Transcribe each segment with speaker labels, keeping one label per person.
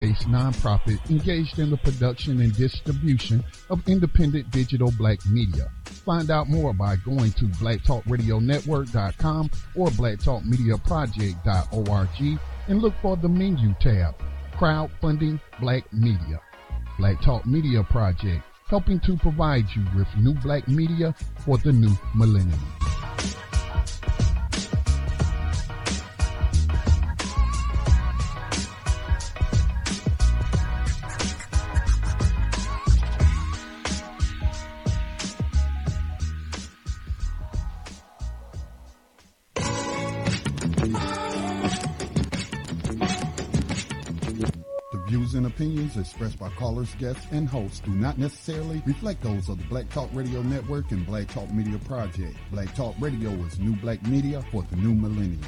Speaker 1: based nonprofit engaged in the production and distribution of independent digital black media. Find out more by going to blacktalkradionetwork.com or blacktalkmediaproject.org and look for the menu tab, Crowdfunding Black Media. Black Talk Media Project, helping to provide you with new black media for the new millennium. Views and opinions expressed by callers, guests, and hosts do not necessarily reflect those of the Black Talk Radio Network and Black Talk Media Project. Black Talk Radio is new black media for the new millennium.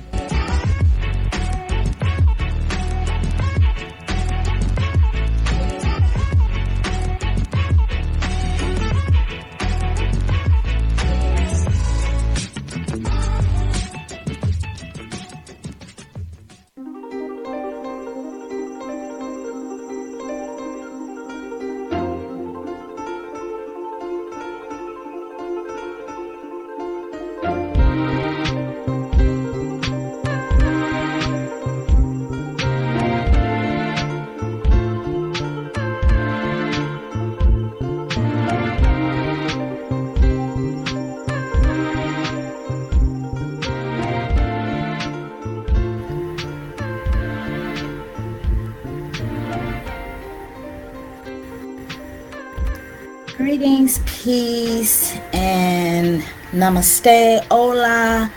Speaker 2: Greetings, peace, and namaste, hola,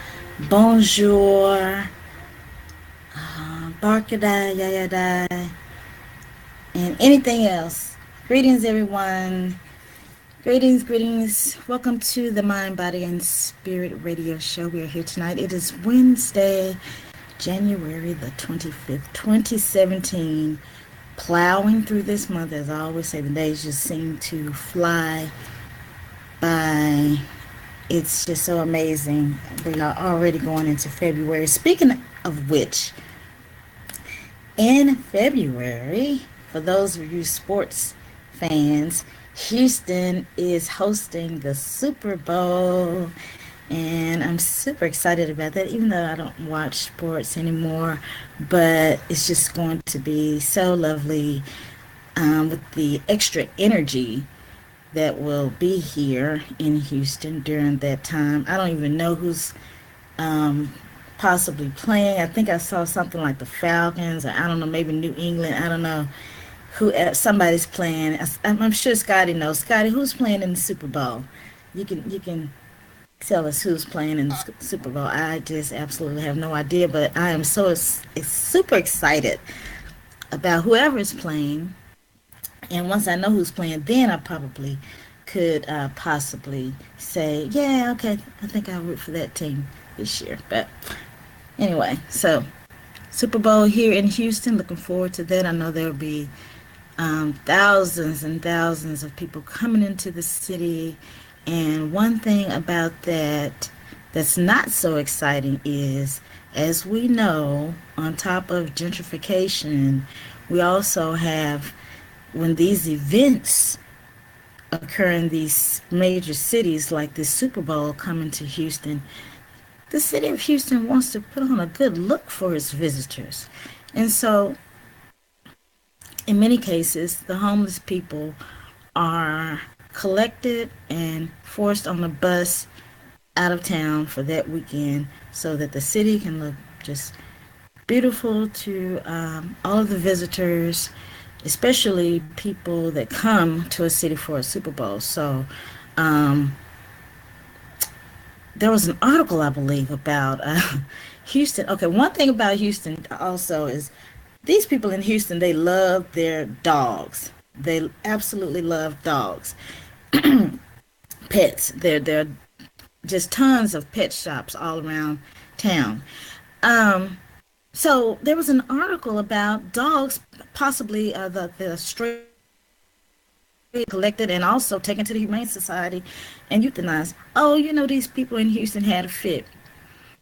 Speaker 2: bonjour, barkadai, yayadai, and anything else. Greetings, everyone. Greetings. Welcome to the Mind, Body, and Spirit Radio Show. We are here tonight. It is Wednesday, January the 25th, 2017. Plowing through this month. As I always say, the days just seem to fly by. It's just so amazing. We are already going into February. Speaking of which, in February, for those of you sports fans, Houston is hosting the Super Bowl. And I'm super excited about that, even though I don't watch sports anymore. But it's just going to be so lovely with the extra energy that will be here in Houston during that time. I don't even know who's possibly playing. I think I saw something like the Falcons, or I don't know, maybe New England. I don't know who somebody's playing. I'm sure Scotty knows. Scotty, who's playing in the Super Bowl? You can tell us who's playing in the Super Bowl. I just absolutely have no idea, but I am super excited about whoever is playing. And once I know who's playing, then I probably could possibly say, yeah, okay, I think I'll root for that team this year. But anyway, so Super Bowl here in Houston, looking forward to that. I know there will be thousands and thousands of people coming into the city. And one thing about that's not so exciting is, as we know, on top of gentrification, we also have, when these events occur in these major cities like this Super Bowl coming to Houston, the city of Houston wants to put on a good look for its visitors. And so, in many cases, the homeless people are collected and forced on a bus out of town for that weekend so that the city can look just beautiful to all of the visitors, especially people that come to a city for a Super Bowl. So there was an article, I believe, about Houston. Okay, one thing about Houston also is these people in Houston, they love their dogs. They absolutely love dogs. Pets. There are just tons of pet shops all around town. So there was an article about dogs, possibly the stray collected and also taken to the Humane Society and euthanized. Oh, these people in Houston had a fit.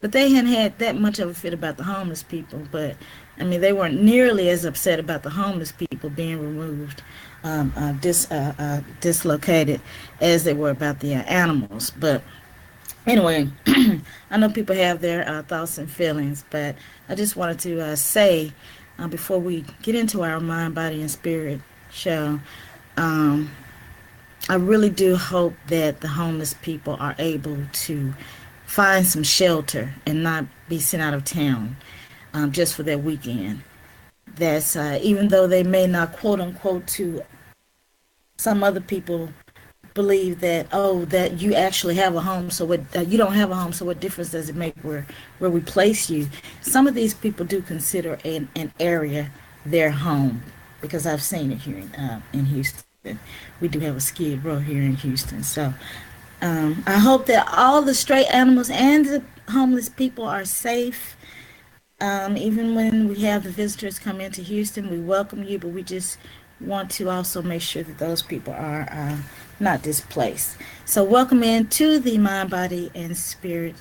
Speaker 2: But they hadn't had that much of a fit about the homeless people. But I mean, they weren't nearly as upset about the homeless people being removed, dislocated, as they were about the animals. But anyway, I know people have their thoughts and feelings, but I just wanted to say before we get into our mind, body, and spirit show, um, I really do hope that the homeless people are able to find some shelter and not be sent out of town just for their weekend. That's even though they may not quote unquote to some other people believe that, oh, that you actually have a home, so what you don't have a home, so what difference does it make where we place you? Some of these people do consider an area their home, because I've seen it here in Houston. We do have a skid row here in Houston. So I hope that all the stray animals and the homeless people are safe. Even when we have the visitors come into Houston, we welcome you, but we just want to also make sure that those people are not displaced. So welcome in to the Mind, Body, and Spirit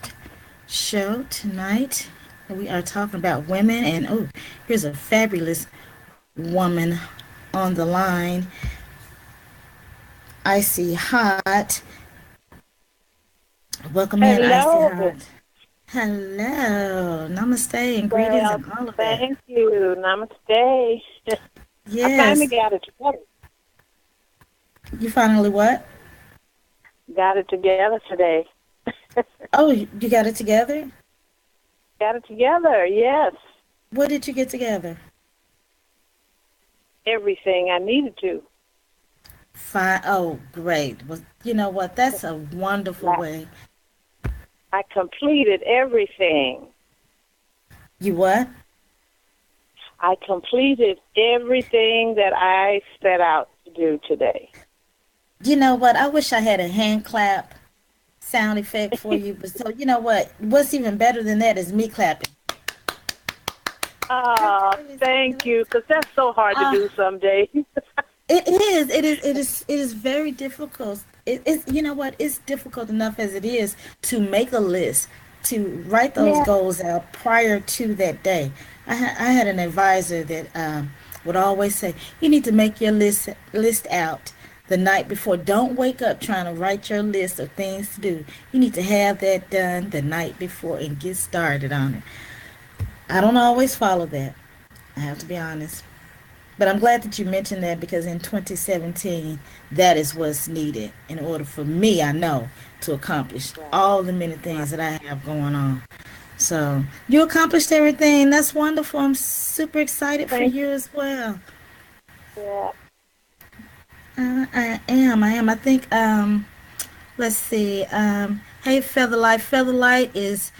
Speaker 2: show tonight. We are talking about women, and oh, here's a fabulous woman on the line. Icy Hot. Welcome in, Icy
Speaker 3: Hello.
Speaker 2: Hot. Hello. Namaste and greetings
Speaker 3: Well,
Speaker 2: and all of that.
Speaker 3: thank you. Namaste. I finally
Speaker 2: Yes.
Speaker 3: got it together.
Speaker 2: You finally what?
Speaker 3: Got it together today.
Speaker 2: Oh, you got it together?
Speaker 3: Got it together, yes.
Speaker 2: What did you get together?
Speaker 3: Everything I needed to.
Speaker 2: Fine. Oh, great. Well, you know what? That's a wonderful way.
Speaker 3: I completed everything.
Speaker 2: You what?
Speaker 3: I completed everything that I set out to do today.
Speaker 2: You know what? I wish I had a hand clap sound effect for you. But so, you know what? What's even better than that is me clapping.
Speaker 3: Oh, thank you, because that's so hard to do some days.
Speaker 2: It is. It is. It is. It is very difficult. It's. You know what? It's difficult enough as it is to make a list, to write those goals out prior to that day. I had an advisor that would always say, "You need to make your list out the night before. Don't wake up trying to write your list of things to do. You need to have that done the night before and get started on it." I don't always follow that. I have to be honest. But I'm glad that you mentioned that, because in 2017, that is what's needed in order for me, I know, to accomplish all the many things that I have going on. So you accomplished everything. That's wonderful. I'm super excited for you as well.
Speaker 3: Yeah.
Speaker 2: I am. I am. I think, let's see. Hey, Featherlight. Featherlight is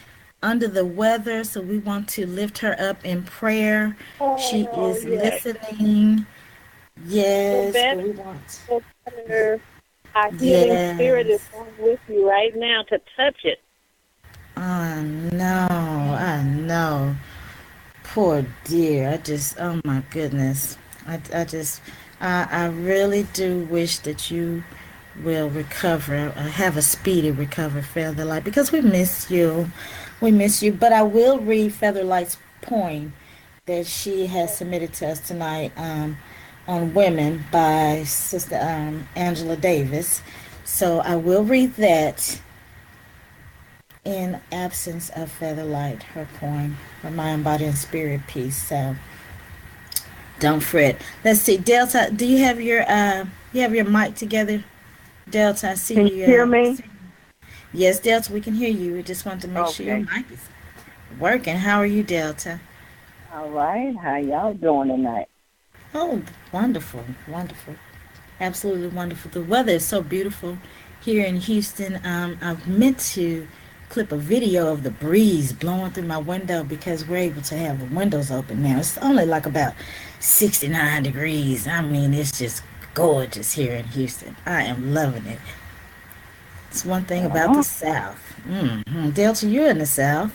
Speaker 2: under the weather, so we want to lift her up in prayer. She is listening. Yes, but we want.
Speaker 3: Our healing spirit is going with you right now to touch it.
Speaker 2: I know. I know. Poor dear. Oh my goodness. I really do wish that you will recover, have a speedy recovery, Featherlight, because we miss you. We miss you. But I will read Featherlight's poem that she has submitted to us tonight on women by Sister Angela Davis. So I will read that in absence of Featherlight, her poem, her mind, body, and spirit piece. So don't fret. Let's see, Delta. Do you have your mic together, Delta? I see
Speaker 3: Can
Speaker 2: you.
Speaker 3: You hear me?
Speaker 2: Yes, Delta, we can hear you. We just want to make sure your mic is working. How are you, Delta?
Speaker 3: All right. How y'all doing tonight?
Speaker 2: Oh, wonderful, wonderful, absolutely wonderful. The weather is so beautiful here in Houston. I've meant to clip a video of the breeze blowing through my window, because we're able to have the windows open now. It's only like about 69 degrees. I mean, it's just gorgeous here in Houston. I am loving it. It's one thing about the South. Delta, you're in the South.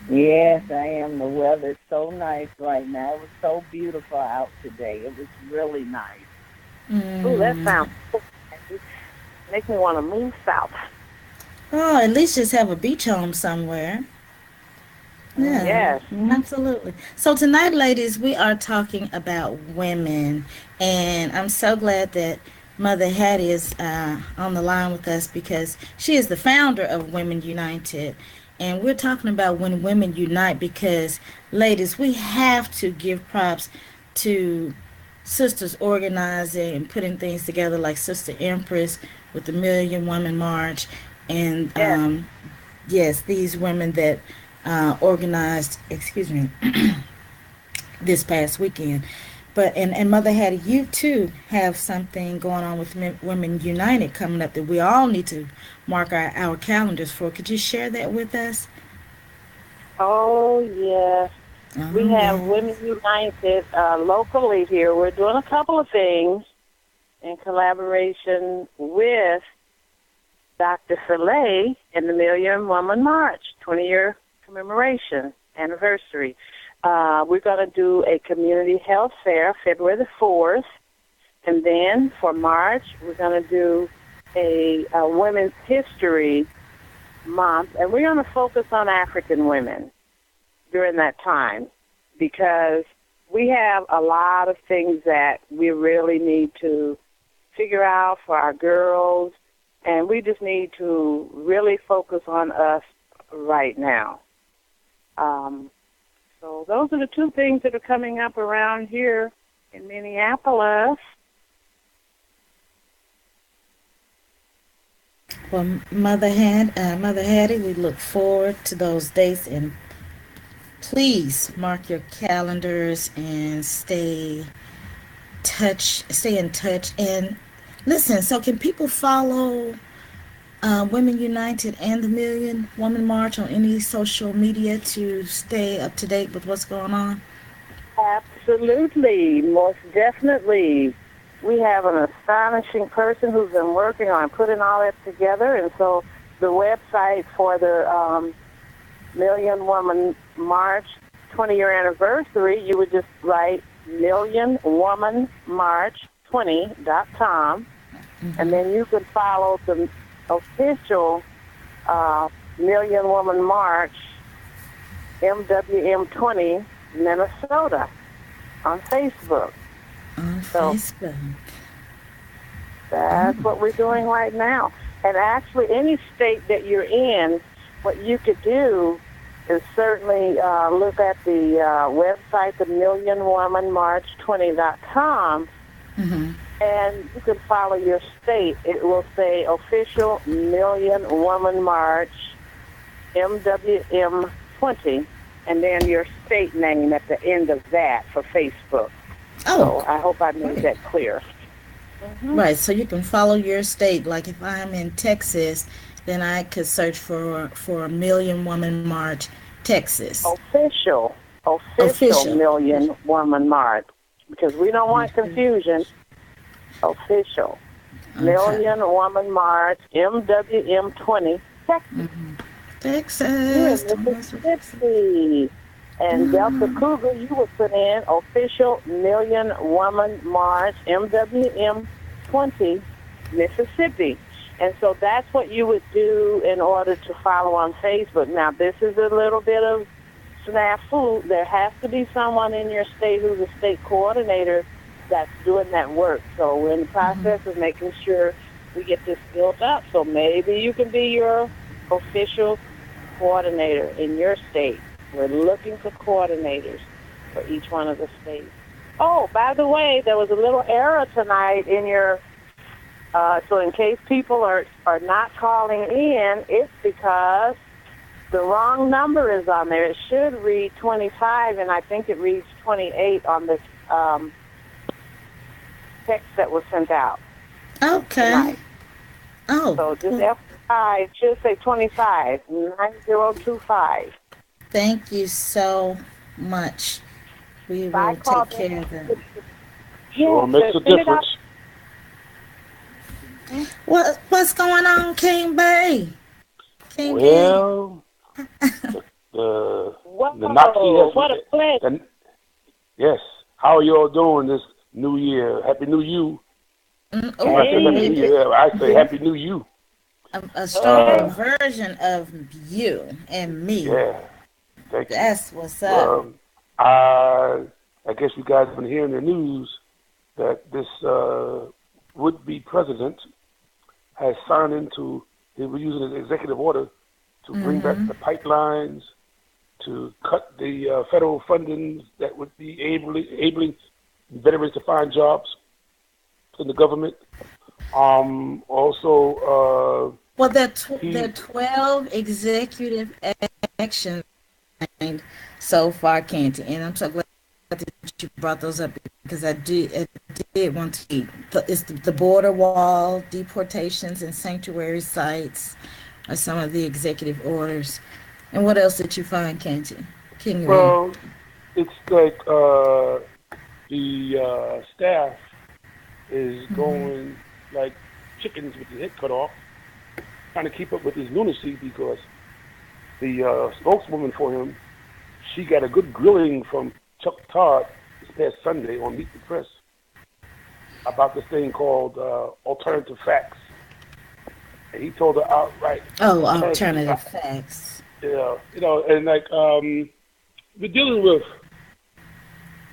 Speaker 3: Yes, I am. The weather's so nice right now. It was so beautiful out today. It was really nice. Ooh, that sounds cool. Makes me want to move south.
Speaker 2: Oh, at least just have a beach home somewhere. Yeah,
Speaker 3: Yes.
Speaker 2: absolutely. So tonight, ladies, we are talking about women, and I'm so glad that Mother Hattie is on the line with us because she is the founder of Women United, and we're talking about when women unite because, ladies, we have to give props to sisters organizing and putting things together like Sister Empress with the Million Woman March, and
Speaker 3: Yes.
Speaker 2: yes, these women that organized, excuse me, this past weekend. But and Mother Hattie, you too have something going on with Women United coming up that we all need to mark our calendars for. Could you share that with us?
Speaker 3: Oh, yes. We
Speaker 2: Oh
Speaker 3: have Women
Speaker 2: yes.
Speaker 3: United locally here. We're doing a couple of things in collaboration with Dr. Soleil and the Million Woman March, 20-year commemoration anniversary. We're going to do a community health fair February the 4th. And then for March, we're going to do a Women's History Month. And we're going to focus on African women during that time because we have a lot of things that we really need to figure out for our girls. And we just need to really focus on us right now. So those are the two things that are coming up around here in Minneapolis.
Speaker 2: Well, Mother Hattie, we look forward to those dates, and please mark your calendars and stay in touch, and listen. So, can people follow Women United and the Million Woman March on any social media to stay up to date with what's going on?
Speaker 3: Absolutely, most definitely. We have an astonishing person who's been working on putting all that together, and so the website for the Million Woman March 20-year anniversary, you would just write millionwomanmarch20.com, and then you could follow the official Million Woman March MWM20 Minnesota on Facebook.
Speaker 2: On
Speaker 3: So
Speaker 2: Facebook.
Speaker 3: that's what we're doing right now. And actually, any state that you're in, what you could do is certainly look at the website, the millionwomanmarch20.com, and you can follow your state. It will say official Million Woman March MWM20, and then your state name at the end of that for Facebook. So I hope I made that clear.
Speaker 2: Right. So you can follow your state. Like if I'm in Texas, then I could search for Million Woman March, Texas.
Speaker 3: Official Million Woman March, because we don't want confusion. Official Million Woman March MWM20 Texas.
Speaker 2: Texas.
Speaker 3: Mississippi. And Delta Cougar, you would put in official Million Woman March MWM20 Mississippi. And so that's what you would do in order to follow on Facebook. Now, this is a little bit of snafu. There has to be someone in your state who's a state coordinator that's doing that work. So we're in the process of making sure we get this built up. So maybe you can be your official coordinator in your state. We're looking for coordinators for each one of the states. Oh, by the way, there was a little error tonight in your, so in case people are not calling in, it's because the wrong number is on there. It should read 25, and I think it reads 28 on this text that was sent out.
Speaker 2: Okay.
Speaker 3: Tonight.
Speaker 2: Oh.
Speaker 3: So just FYI, it should say 25, 9025.
Speaker 2: Thank you so much. We will take care of that.
Speaker 4: Sure makes a difference.
Speaker 2: What's going on, King Bay?
Speaker 4: Well, the Nazi has...
Speaker 3: What a pleasure.
Speaker 4: Yes. How are you all doing this new year? Happy New You. I say Happy New You.
Speaker 2: A stronger version of you and me.
Speaker 4: Yeah. Thank you.
Speaker 2: That's what's up.
Speaker 4: I guess you guys have been hearing the news that this would-be president has signed into, he was using an executive order to bring back the pipelines, to cut the federal funding that would be enabling veterans to find jobs in the government. Also,
Speaker 2: well, there are 12 executive actions so far, Canty, and I'm so glad that you brought those up because I did want to eat. It's the border wall, deportations, and sanctuary sites are some of the executive orders. And what else did you find, Canty?
Speaker 4: Well, it's like the staff is going like chickens with their head cut off, trying to keep up with his lunacy because the spokeswoman for him, she got a good grilling from Chuck Todd this past Sunday on Meet the Press about this thing called alternative facts. And he told her outright.
Speaker 2: Oh, alternative facts.
Speaker 4: Yeah, and like we're dealing with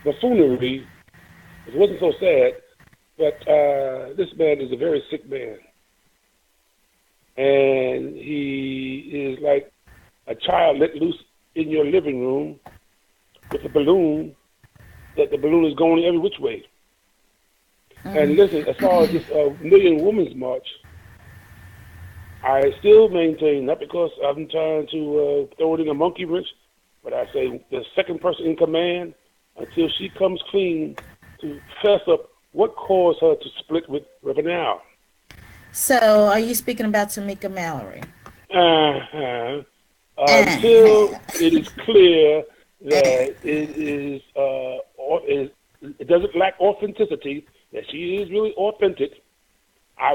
Speaker 4: buffoonery. It wasn't so sad, but this man is a very sick man. And he is like a child let loose in your living room with a balloon, that the balloon is going every which way. And listen, as far as this Million Women's March, I still maintain, not because I'm trying to throw it in a monkey wrench, but I say the second person in command, until she comes clean to fess up what caused her to split with Reverend Al.
Speaker 2: So, are you speaking about Tamika Mallory?
Speaker 4: Until it is clear that it doesn't lack authenticity, that she is really authentic, I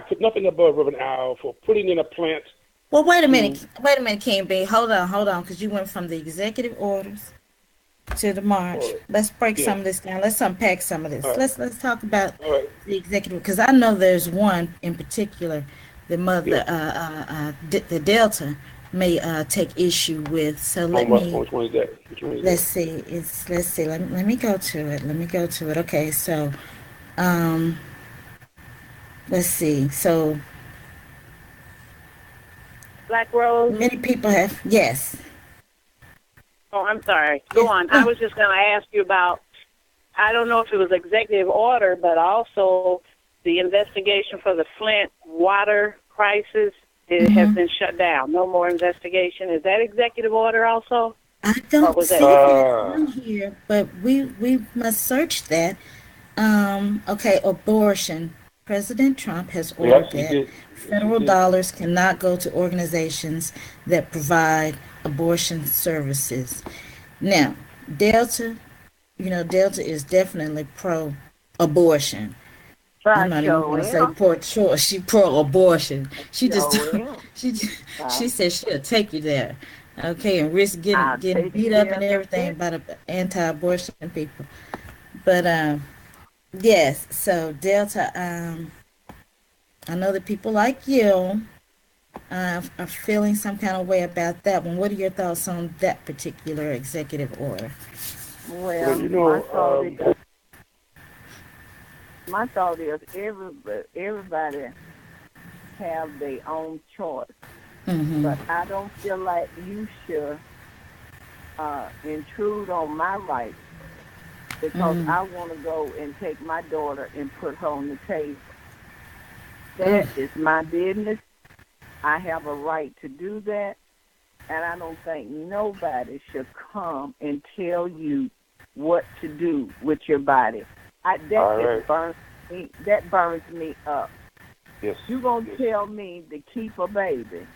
Speaker 4: put nothing above Reverend Al for putting in a plant.
Speaker 2: Well, wait a minute, King B. Hold on, because you went from the executive orders to the march. Let's break some of this down. Let's unpack some of this. Let's talk about the executive, because I know there's one in particular, the mother, the Delta may take issue with. So let me.
Speaker 4: Which one is that?
Speaker 2: Let's see. Let's see. Let me go to it. Okay, so, let's see. So,
Speaker 3: Black Rose.
Speaker 2: Many people have. Yes.
Speaker 3: Oh, I'm sorry. Go on. I was just going to ask you about, I don't know if it was executive order, but also the investigation for the Flint water crisis has been shut down. No more investigation. Is that executive order also?
Speaker 2: I don't see it on here, but we must search that. Okay, abortion. President Trump has ordered that federal dollars cannot go to organizations that provide abortion services. Now, Delta is definitely pro-abortion. I'm not even going to say pro-choice. She pro-abortion. She said she'll take you there, okay, and risk getting beat up and everything by the anti-abortion people. But yes, so Delta, I know that people like you are feeling some kind of way about that one. What are your thoughts on that particular executive order?
Speaker 3: Well, my thought is everybody have their own choice. But I don't feel like you should intrude on my rights, because I want to go and take my daughter and put her on the table. That is my business. I have a right to do that, and I don't think nobody should come and tell you what to do with your body. That burns me up.
Speaker 4: Yes.
Speaker 3: You gonna tell me to keep a baby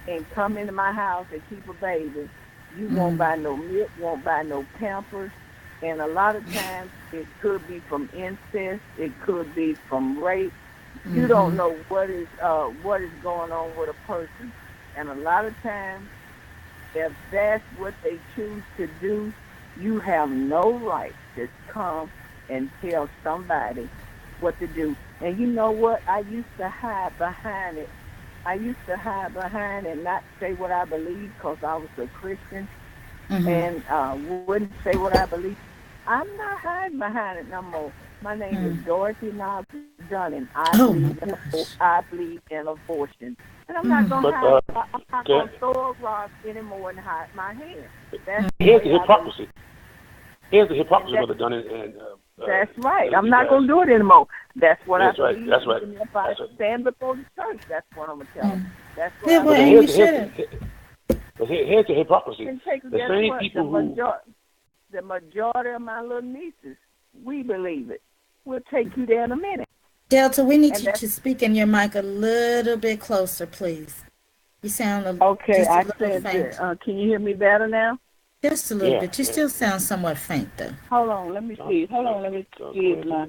Speaker 3: and come into my house and keep a baby? You won't buy no milk, won't buy no Pampers, and a lot of times it could be from incest, it could be from rape. You don't know what is going on with a person, and a lot of times, if that's what they choose to do, you have no right to come and tell somebody what to do. And you know what? I used to hide behind it I used to hide behind and not say what I believe because I was a Christian
Speaker 2: Mm-hmm.
Speaker 3: and wouldn't say what I believe. I'm not hiding behind it no more. My name is Dorothy Knox Dunning.
Speaker 2: Oh my gosh.
Speaker 3: I believe in abortion. And I'm not going to hide. I'm not going to throw a rock anymore and hide my hand.
Speaker 4: Here's the hypocrisy. Here's the hypocrisy, Brother Dunning.
Speaker 3: That's right. I'm not going to do it anymore. That's what I believe.
Speaker 4: That's right.
Speaker 3: If I stand before the church, that's what I'm going to tell them. That's what
Speaker 2: Yeah, well, and you shouldn't.
Speaker 4: But here's the hypocrisy.
Speaker 3: The
Speaker 4: same people
Speaker 3: the majority of my little nieces, we believe it. We'll take you there in a minute.
Speaker 2: Delta, we need you to speak in your mic a little bit closer, please. You sound a little faint.
Speaker 3: Can you hear me better now?
Speaker 2: Just a little bit. You still sound somewhat faint, though.
Speaker 3: Hold on, let me see. My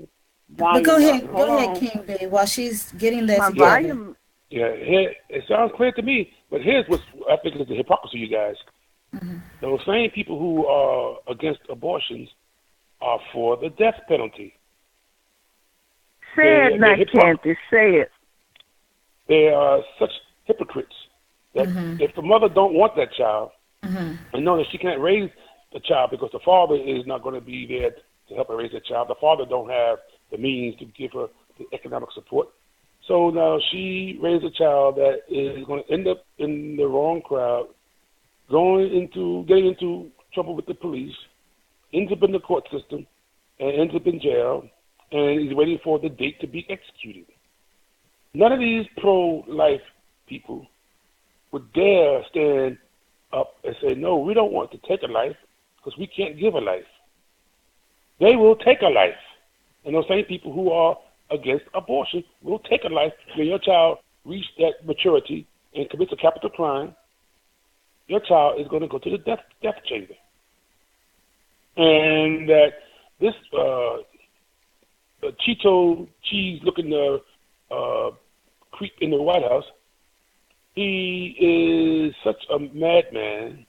Speaker 2: but go ahead, King B, while she's getting that together.
Speaker 3: Volume.
Speaker 4: Yeah, it sounds clear to me, but here's what I think is the hypocrisy, you guys. Mm-hmm. Those same people who are against abortions are for the death penalty.
Speaker 3: Say it, not Canty. Say it.
Speaker 4: They are such hypocrites that if the mother don't want that child and know that she can't raise the child because the father is not going to be there to help her raise that child, the father don't have the means to give her the economic support. So now she raised a child that is going to end up in the wrong crowd, getting into trouble with the police, ends up in the court system, and ends up in jail, and he's waiting for the date to be executed. None of these pro-life people would dare stand up and say, no, we don't want to take a life because we can't give a life. They will take a life. And those same people who are against abortion will take a life. When your child reaches that maturity and commits a capital crime, your child is going to go to the death chamber. And that this Cheeto cheese-looking creep in the White House, he is such a madman,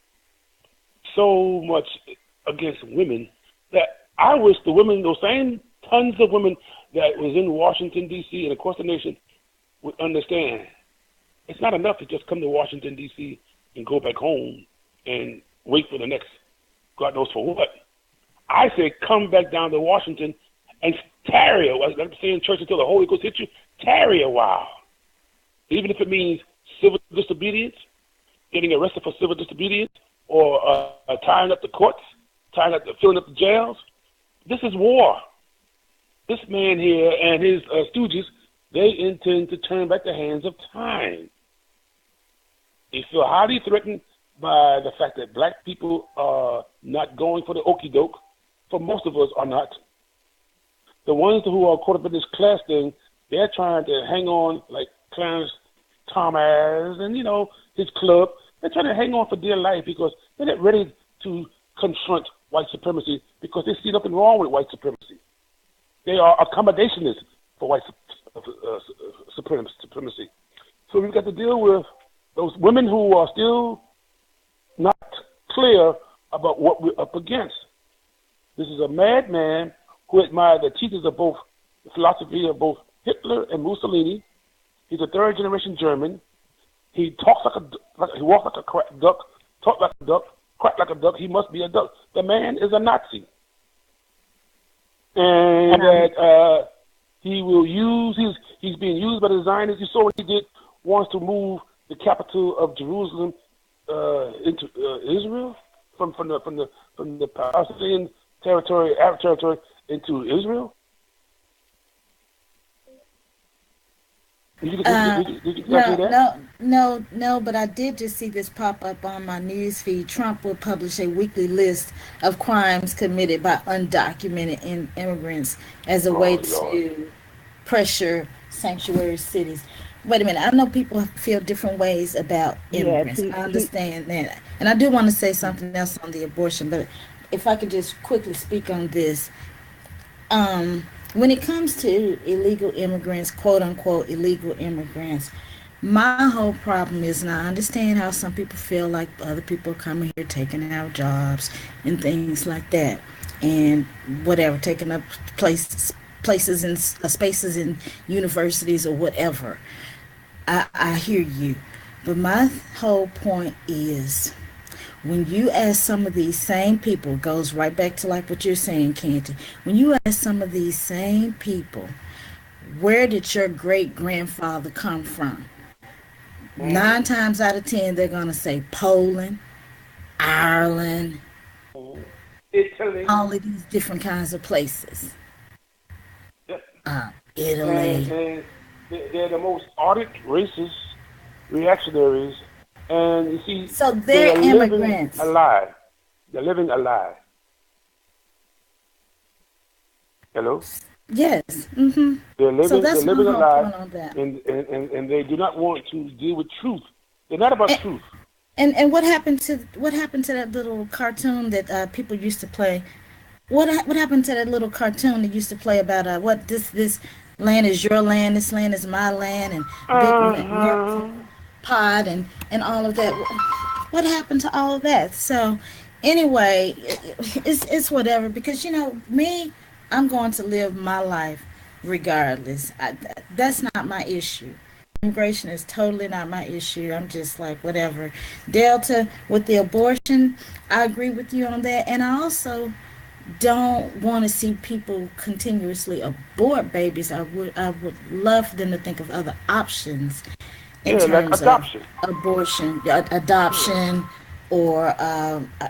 Speaker 4: so much against women, that I wish the women, those same tons of women that was in Washington, D.C. and across the nation would understand. It's not enough to just come to Washington, D.C. and go back home and wait for the next God knows for what. I say come back down to Washington and tarry a while. Like I'm saying in church until the Holy Ghost hits you, tarry a while. Even if it means civil disobedience, getting arrested for civil disobedience, or tying up the courts, filling up the jails. This is war. This man here and his stooges, they intend to turn back the hands of time. They feel highly threatened by the fact that black people are not going for the okie doke. For most of us are not. The ones who are caught up in this class thing, they're trying to hang on like Clarence Thomas and, his club. They're trying to hang on for dear life because they're not ready to confront white supremacy because they see nothing wrong with white supremacy. They are accommodationists for white supremacy. So we've got to deal with those women who are still not clear about what we're up against. This is a madman who admired the teachers of both the philosophy of both Hitler and Mussolini. He's a third-generation German. He talks he walks like a duck, talks like a duck, quack like a duck. He must be a duck. The man is a Nazi. And that he will use, he's being used by the Zionists. You saw what he did, wants to move the capital of Jerusalem into Israel, from the Palestinian territory, Arab territory, into Israel.
Speaker 2: No, but I did just see this pop up on my news feed. Trump will publish a weekly list of crimes committed by undocumented immigrants as a way to pressure sanctuary cities. Wait a minute. I know people feel different ways about immigrants. I understand that. And I do want to say something else on the abortion, but if I could just quickly speak on this. When it comes to illegal immigrants, quote unquote illegal immigrants, my whole problem is, and I understand how some people feel like other people are coming here taking our jobs and things like that, and whatever, taking up places in spaces in universities or whatever. I hear you. But my whole point is, when you ask some of these same people, goes right back to like what you're saying, Canty. When you ask some of these same people, where did your great grandfather come from? 9 times out of 10, they're gonna say Poland, Ireland,
Speaker 4: Italy.
Speaker 2: all of these different kinds of places.
Speaker 4: Yep.
Speaker 2: Italy.
Speaker 4: And they're the most ardent, racist, reactionaries, and you see,
Speaker 2: So
Speaker 4: they
Speaker 2: they're
Speaker 4: are
Speaker 2: immigrants.
Speaker 4: living a lie. They're living a lie. Hello?
Speaker 2: Yes. Mm-hmm.
Speaker 4: They're
Speaker 2: So
Speaker 4: living
Speaker 2: that's my
Speaker 4: a
Speaker 2: whole
Speaker 4: lie,
Speaker 2: point on that.
Speaker 4: and they do not want to deal with truth. They're not about truth.
Speaker 2: And what happened to that little cartoon that people used to play? What happened to that little cartoon that used to play about what this land is your land, this land is my land, and big pod and all of that. What happened to all of that? So anyway, it's whatever, because me, I'm going to live my life regardless. That's not my issue. Immigration is totally not my issue. I'm just like, whatever. Delta, with the abortion, I agree with you on that. And I also don't want to see people continuously abort babies. I would love for them to think of other options in
Speaker 4: Yeah, like
Speaker 2: terms of
Speaker 4: adoption.
Speaker 2: abortion, adoption, or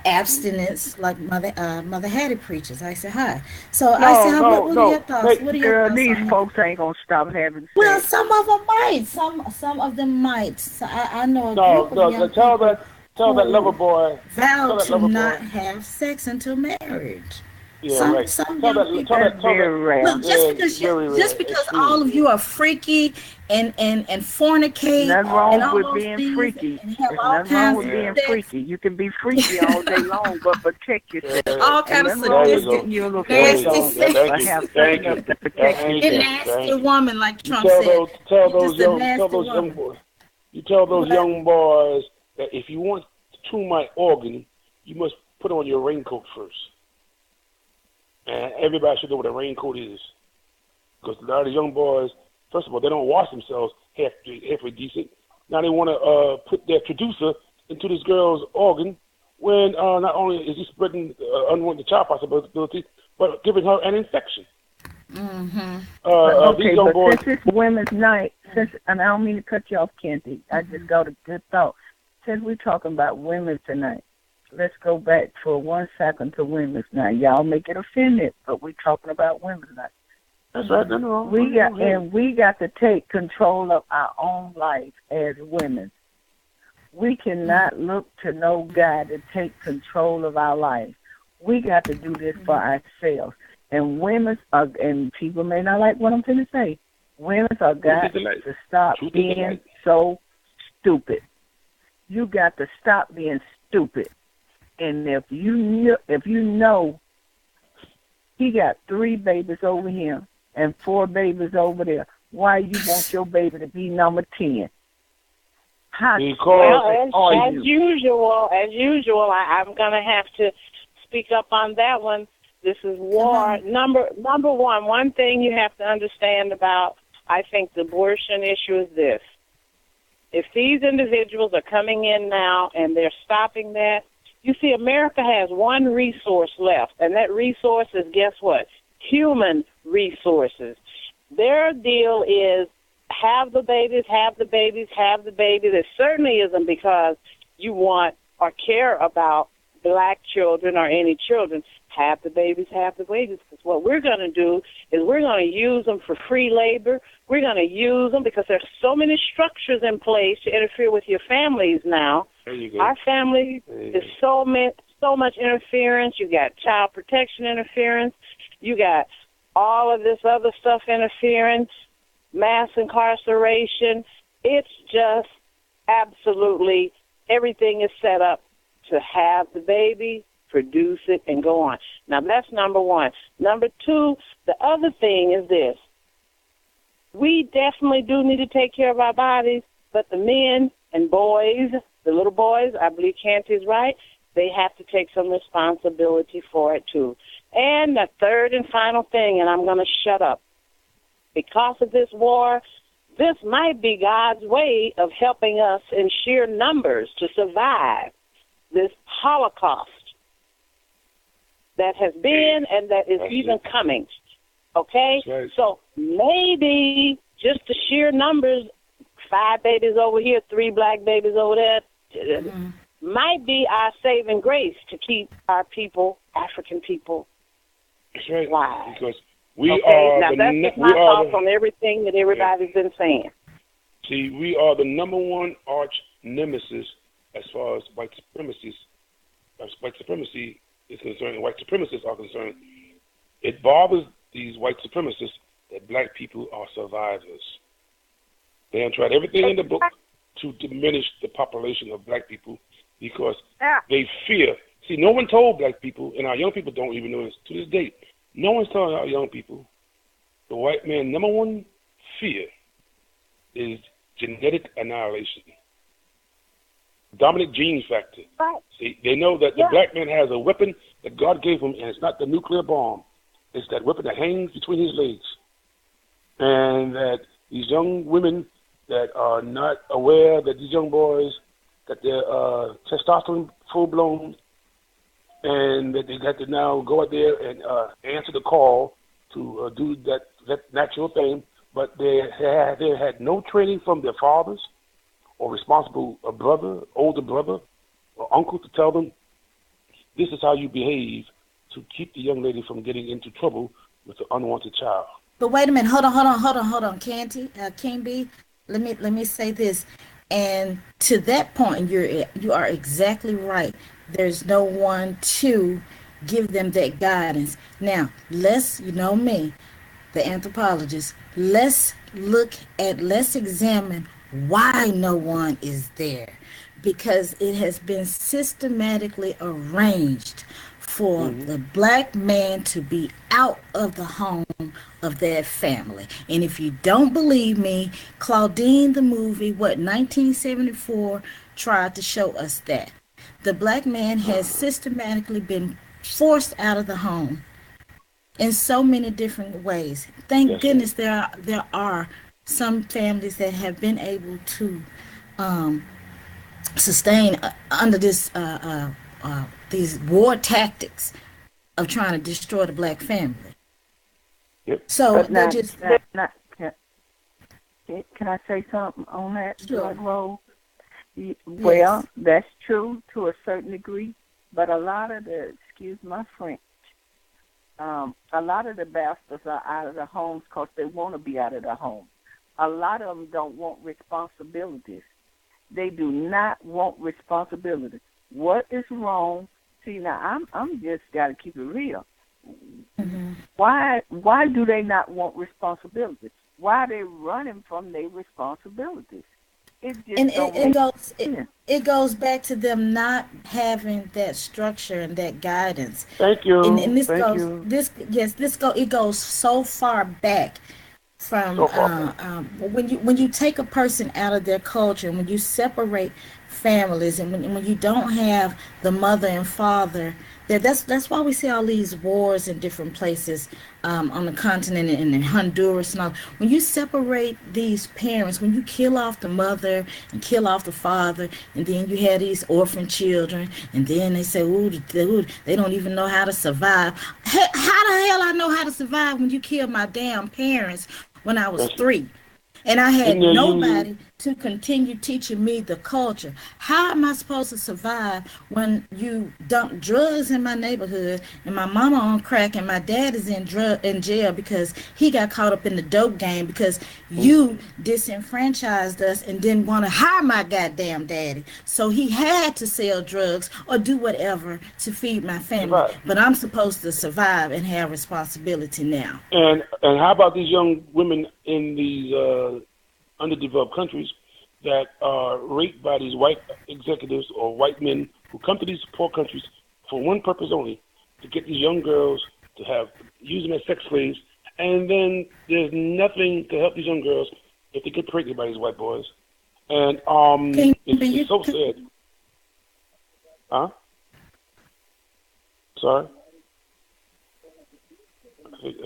Speaker 2: abstinence, like Mother Hattie preaches. I said hi. So I said, what are your thoughts? What are your
Speaker 3: Girl,
Speaker 2: thoughts
Speaker 3: these
Speaker 2: on that?
Speaker 3: folks ain't gonna stop having
Speaker 2: Well,
Speaker 3: sex.
Speaker 2: some of them might. Some of them might. So I know a
Speaker 4: No,
Speaker 2: group of young
Speaker 4: tell
Speaker 2: people
Speaker 4: that lover
Speaker 2: who
Speaker 4: boy.
Speaker 2: vow
Speaker 4: Tell that
Speaker 2: to
Speaker 4: lover
Speaker 2: not
Speaker 4: boy.
Speaker 2: have sex until marriage.
Speaker 4: Yeah, right.
Speaker 2: Some
Speaker 4: Tell
Speaker 2: young
Speaker 4: that.
Speaker 2: people.
Speaker 3: That's very rare.
Speaker 2: Look, just
Speaker 4: Yeah,
Speaker 2: because
Speaker 4: very rare,
Speaker 2: just because all
Speaker 4: extremely
Speaker 2: of
Speaker 4: rare.
Speaker 2: you are freaky and fornicate
Speaker 3: Nothing
Speaker 2: and
Speaker 3: wrong
Speaker 2: all
Speaker 3: with
Speaker 2: those
Speaker 3: being
Speaker 2: things
Speaker 3: freaky.
Speaker 2: and have
Speaker 3: There's
Speaker 2: all
Speaker 3: nothing wrong
Speaker 2: kinds
Speaker 3: with
Speaker 2: of
Speaker 3: being
Speaker 4: Yeah.
Speaker 2: sex,
Speaker 3: freaky. You can be freaky all day long, but protect yourself.
Speaker 2: all
Speaker 3: Ain't
Speaker 2: kind of
Speaker 3: nothing wrong
Speaker 4: There
Speaker 3: with
Speaker 4: you go.
Speaker 2: sadistic,
Speaker 3: getting you a little
Speaker 4: There
Speaker 3: sex
Speaker 4: you
Speaker 2: nasty
Speaker 4: go.
Speaker 3: on,
Speaker 4: Yeah,
Speaker 2: sex,
Speaker 3: but
Speaker 4: thank
Speaker 3: have
Speaker 4: you.
Speaker 3: sex
Speaker 4: Thank
Speaker 3: enough
Speaker 4: you.
Speaker 3: to protect
Speaker 2: a
Speaker 3: yourself.
Speaker 2: nasty
Speaker 4: Thank you.
Speaker 2: woman, like
Speaker 4: You
Speaker 2: Trump
Speaker 4: tell
Speaker 2: said.
Speaker 4: those
Speaker 2: You're just a nasty
Speaker 4: young
Speaker 2: woman.
Speaker 4: boys. You tell those
Speaker 2: What?
Speaker 4: young boys that if you want to tune my organ, you must put on your raincoat first. And everybody should know what a raincoat is, because a lot of young boys, first of all, they don't wash themselves halfway decent. Now they want to put their traducer into this girl's organ, when not only is he spreading unwanted child possibilities, but giving her an infection.
Speaker 3: Okay,
Speaker 4: These young
Speaker 3: but
Speaker 4: boys.
Speaker 3: since it's Women's Night, and I don't mean to cut you off, Kenty, I just got a good thought. Since we're talking about women tonight, let's go back for 1 second to Women's Night. Y'all may get offended, but we're talking about Women's Night.
Speaker 4: That's right. No.
Speaker 3: We got to take control of our own life as women. We cannot look to no guy to take control of our life. We got to do this for ourselves. And women are, and people may not like what I'm going to say, women are got to stop being so stupid. You got to stop being stupid. And if you know he got 3 babies over here and 4 babies over there, why you want your baby to be number 10?
Speaker 5: As usual, I'm going to have to speak up on that one. This is war. Number one thing you have to understand about, I think, the abortion issue is this. If these individuals are coming in now and they're stopping that, you see, America has one resource left, and that resource is, guess what? Human resources. Their deal is have the babies. It certainly isn't because you want or care about black children or any children. Have the babies. Because what we're going to do is we're going to use them for free labor. We're going to use them because there's so many structures in place to interfere with your families now.
Speaker 4: There you go.
Speaker 5: Our family is so much interference. You got child protection interference. You got all of this other stuff interference, mass incarceration. It's just absolutely everything is set up to have the baby, produce it, and go on. Now, that's number one. Number two, the other thing is this. We definitely do need to take care of our bodies, but the men and boys, the little boys, I believe Canty's right, they have to take some responsibility for it, too. And the third and final thing, and I'm going to shut up. Because of this war, this might be God's way of helping us in sheer numbers to survive this Holocaust that has been and that is even coming. Okay?
Speaker 4: Right.
Speaker 5: So maybe just the sheer numbers, 5 babies over here, 3 black babies over there, might be our saving grace to keep our people, African people,
Speaker 4: That's right.
Speaker 5: alive.
Speaker 4: Because we
Speaker 5: Okay?
Speaker 4: are
Speaker 5: Now, that's just my thoughts on everything that everybody's been saying.
Speaker 4: See, we are the number one arch nemesis as far as white supremacy is concerned, and white supremacists are concerned. It bothers these white supremacists that black people are survivors. They have tried everything in the book to diminish the population of black people because they fear. See, no one told black people, and our young people don't even know this to this day. No one's telling our young people the white man's number one fear is genetic annihilation. Dominant gene factor.
Speaker 5: Right.
Speaker 4: See, they know that the black man has a weapon that God gave him, and it's not the nuclear bomb. It's that weapon that hangs between his legs. And that these young women that are not aware that these young boys, that they're testosterone full-blown, and that they got to now go out there and answer the call to do that natural thing, but they had no training from their fathers or responsible brother, older brother, or uncle to tell them, this is how you behave to keep the young lady from getting into trouble with an unwanted child.
Speaker 2: But wait a minute, hold on, Canty, King B. Let me say this, and to that point, you are exactly right. There's no one to give them that guidance. Now, you know me, the anthropologist. Let's examine why no one is there, because it has been systematically arranged for the black man to be out of the home of their family. And if you don't believe me, Claudine, the movie, 1974, tried to show us that. The black man has systematically been forced out of the home in so many different ways. Thank goodness there are some families that have been able to sustain under this these war tactics of trying to destroy the black family.
Speaker 4: Yep.
Speaker 2: So they just.
Speaker 3: Can I say something on that?
Speaker 2: Sure.
Speaker 3: Well, that's true to a certain degree, but a lot of excuse my French, a lot of the bastards are out of the homes because they want to be out of the home. A lot of them don't want responsibilities. They do not want responsibilities. What is wrong? See, now I'm just got to keep it real. Why do they not want responsibilities? Why are they running from their responsibilities?
Speaker 2: It goes back to them not having that structure and that guidance.
Speaker 4: Thank you.
Speaker 2: And this
Speaker 4: Thank
Speaker 2: goes
Speaker 4: you.
Speaker 2: it goes so far back from when you take a person out of their culture, when you separate families, and when you don't have the mother and father, that's why we see all these wars in different places on the continent and in Honduras and all. When you separate these parents, when you kill off the mother and kill off the father, and then you have these orphan children, and then they say, ooh, they don't even know how to survive. How the hell I know how to survive when you killed my damn parents when I was 3? And I had nobody to continue teaching me the culture. How am I supposed to survive when you dump drugs in my neighborhood and my mama on crack and my dad is in jail because he got caught up in the dope game because you disenfranchised us and didn't want to hire my goddamn daddy. So he had to sell drugs or do whatever to feed my family. Right. But I'm supposed to survive and have responsibility now.
Speaker 4: And how about these young women in these underdeveloped countries that are raped by these white executives or white men who come to these poor countries for one purpose only, to get these young girls to use them as sex slaves, and then there's nothing to help these young girls if they get pregnant by these white boys. And it's so sad. Huh? Sorry?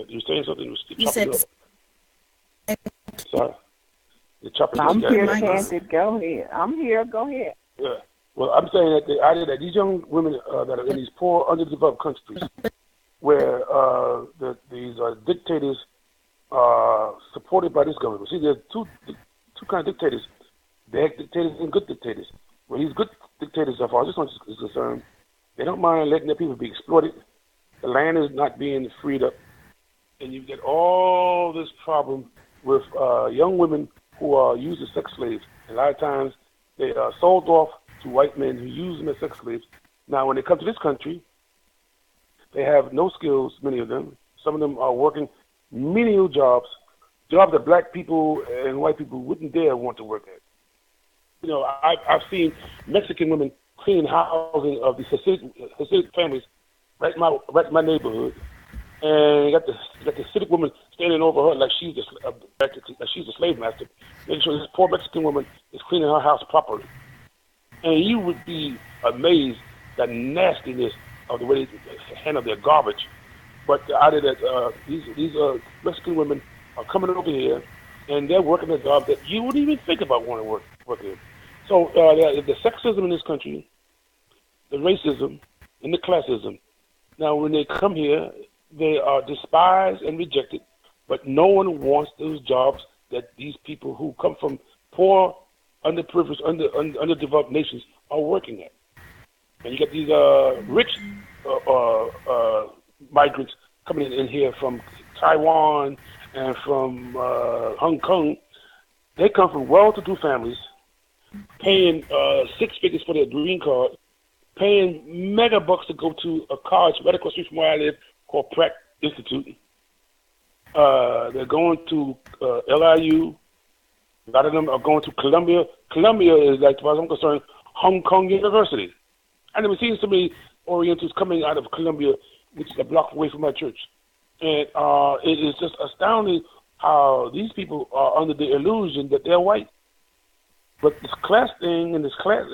Speaker 4: You're saying something?
Speaker 2: You said...
Speaker 4: Sorry. They're chopping
Speaker 3: I'm
Speaker 4: this
Speaker 3: here,
Speaker 4: guy.
Speaker 3: Candy. Go ahead. I'm here. Go ahead.
Speaker 4: Yeah. Well, I'm saying that the idea that these young women that are in these poor, underdeveloped countries, where these dictators are supported by this government. See, there's two kind of dictators: bad dictators and good dictators. Well, these good dictators, as far as this one is concerned, they don't mind letting their people be exploited. The land is not being freed up, and you get all this problem with young women who are used as sex slaves. A lot of times, they are sold off to white men who use them as sex slaves. Now, when they come to this country, they have no skills, many of them. Some of them are working menial jobs that black people and white people wouldn't dare want to work at. You know, I've seen Mexican women cleaning housing of these Hasidic families right in my neighborhood. And you got the Hasidic woman standing over her like she's a slave master, making sure this poor Mexican woman is cleaning her house properly. And you would be amazed at the nastiness of the way they handle their garbage. But the idea that these Mexican women are coming over here and they're working a job that you wouldn't even think about wanting to work in. So the sexism in this country, the racism, and the classism. Now, when they come here, they are despised and rejected, but no one wants those jobs that these people who come from poor, underprivileged, underdeveloped nations are working at. And you get these rich migrants coming in here from Taiwan and from Hong Kong. They come from well-to-do families, paying 6 figures for their green card, paying mega bucks to go to a college right across the street from where I live called Pratt Institute. They're going to LIU. A lot of them are going to Columbia. Columbia is, like, as far as I'm concerned, Hong Kong University. I never seen so many Orientals coming out of Columbia, which is a block away from my church. And it is just astounding how these people are under the illusion that they're white. But this class thing and this race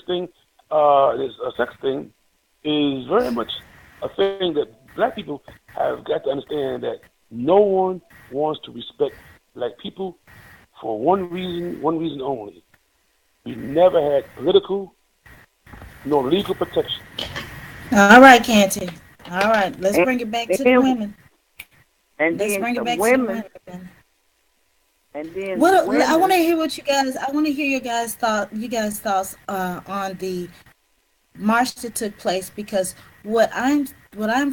Speaker 4: thing, this sex thing, is very much a thing that black people have got to understand, that no one wants to respect black people for one reason only. We never had political nor legal protection.
Speaker 2: All right, Canty. All right, let's bring it back to the women.
Speaker 3: And
Speaker 2: let's
Speaker 3: then
Speaker 2: bring it back
Speaker 3: women,
Speaker 2: to the women.
Speaker 3: And then
Speaker 2: What I want to hear what you guys. I want to hear your guys' thoughts on the march that took place, because what I'm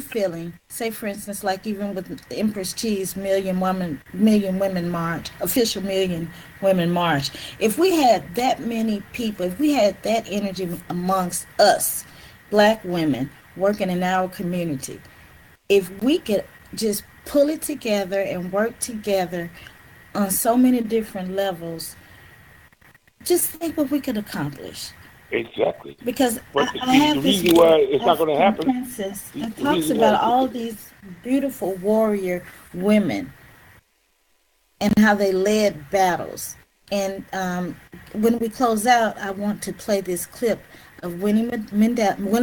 Speaker 2: feeling, say for instance, like even with the Empress Chi's Million Women March, official Million Women March, if we had that many people, if we had that energy amongst us, black women working in our community, if we could just pull it together and work together on so many different levels, just think what we could accomplish.
Speaker 4: Exactly.
Speaker 2: Because
Speaker 4: but
Speaker 2: I have
Speaker 4: the
Speaker 2: this
Speaker 4: reason why it's not going to happen.
Speaker 2: Princess, it talks about all these beautiful warrior women and how they led battles. And when we close out, I want to play this clip of Winnie Madikizela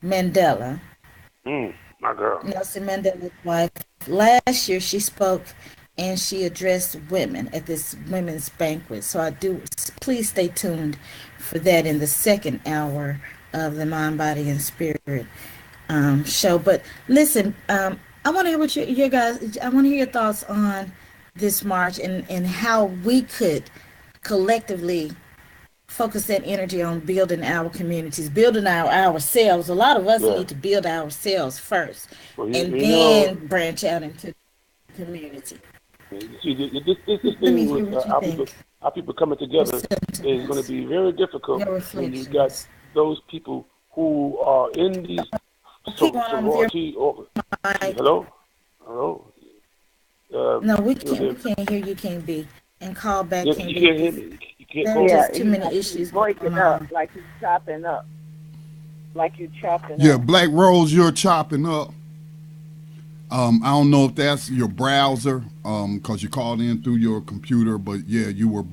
Speaker 2: Mandela.
Speaker 4: My girl.
Speaker 2: Nelson Mandela's wife. Last year she spoke and she addressed women at this women's banquet. So please stay tuned for that in the second hour of the Mind, Body, and Spirit show. But listen, I want to hear what your guys, I want to hear your thoughts on this march and how we could collectively focus that energy on building our communities, building ourselves. A lot of us need to build ourselves first, and then branch out into the community.
Speaker 4: See, this thing with how people coming together is going to be very difficult when you got those people who are in these sorority. Hello?
Speaker 2: No, we can't hear you, King B. And call back, King B.
Speaker 4: You can't hear me.
Speaker 2: There are just too many issues.
Speaker 3: Breaking up, like you're chopping up.
Speaker 1: Yeah, Black Rose, you're chopping up. I don't know if that's your browser, because you called in through your computer, but yeah, you were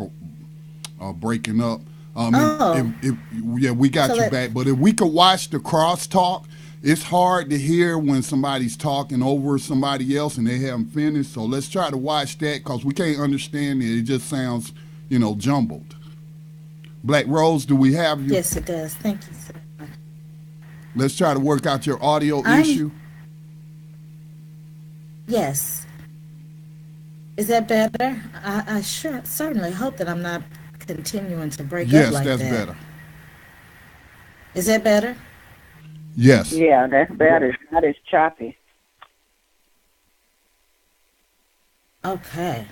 Speaker 1: breaking up. We got you back. But if we could watch the crosstalk, it's hard to hear when somebody's talking over somebody else and they haven't finished. So let's try to watch that because we can't understand it. It just sounds, jumbled. Black Rose, do we have you?
Speaker 2: Yes, it does. Thank you so much.
Speaker 1: Let's try to work out your audio issue.
Speaker 2: Yes. Is that better? I certainly hope that I'm not continuing to break up like that.
Speaker 1: Yes, that's better.
Speaker 2: Is that better?
Speaker 1: Yes.
Speaker 3: Yeah, that's better. It's not as choppy.
Speaker 2: Okay.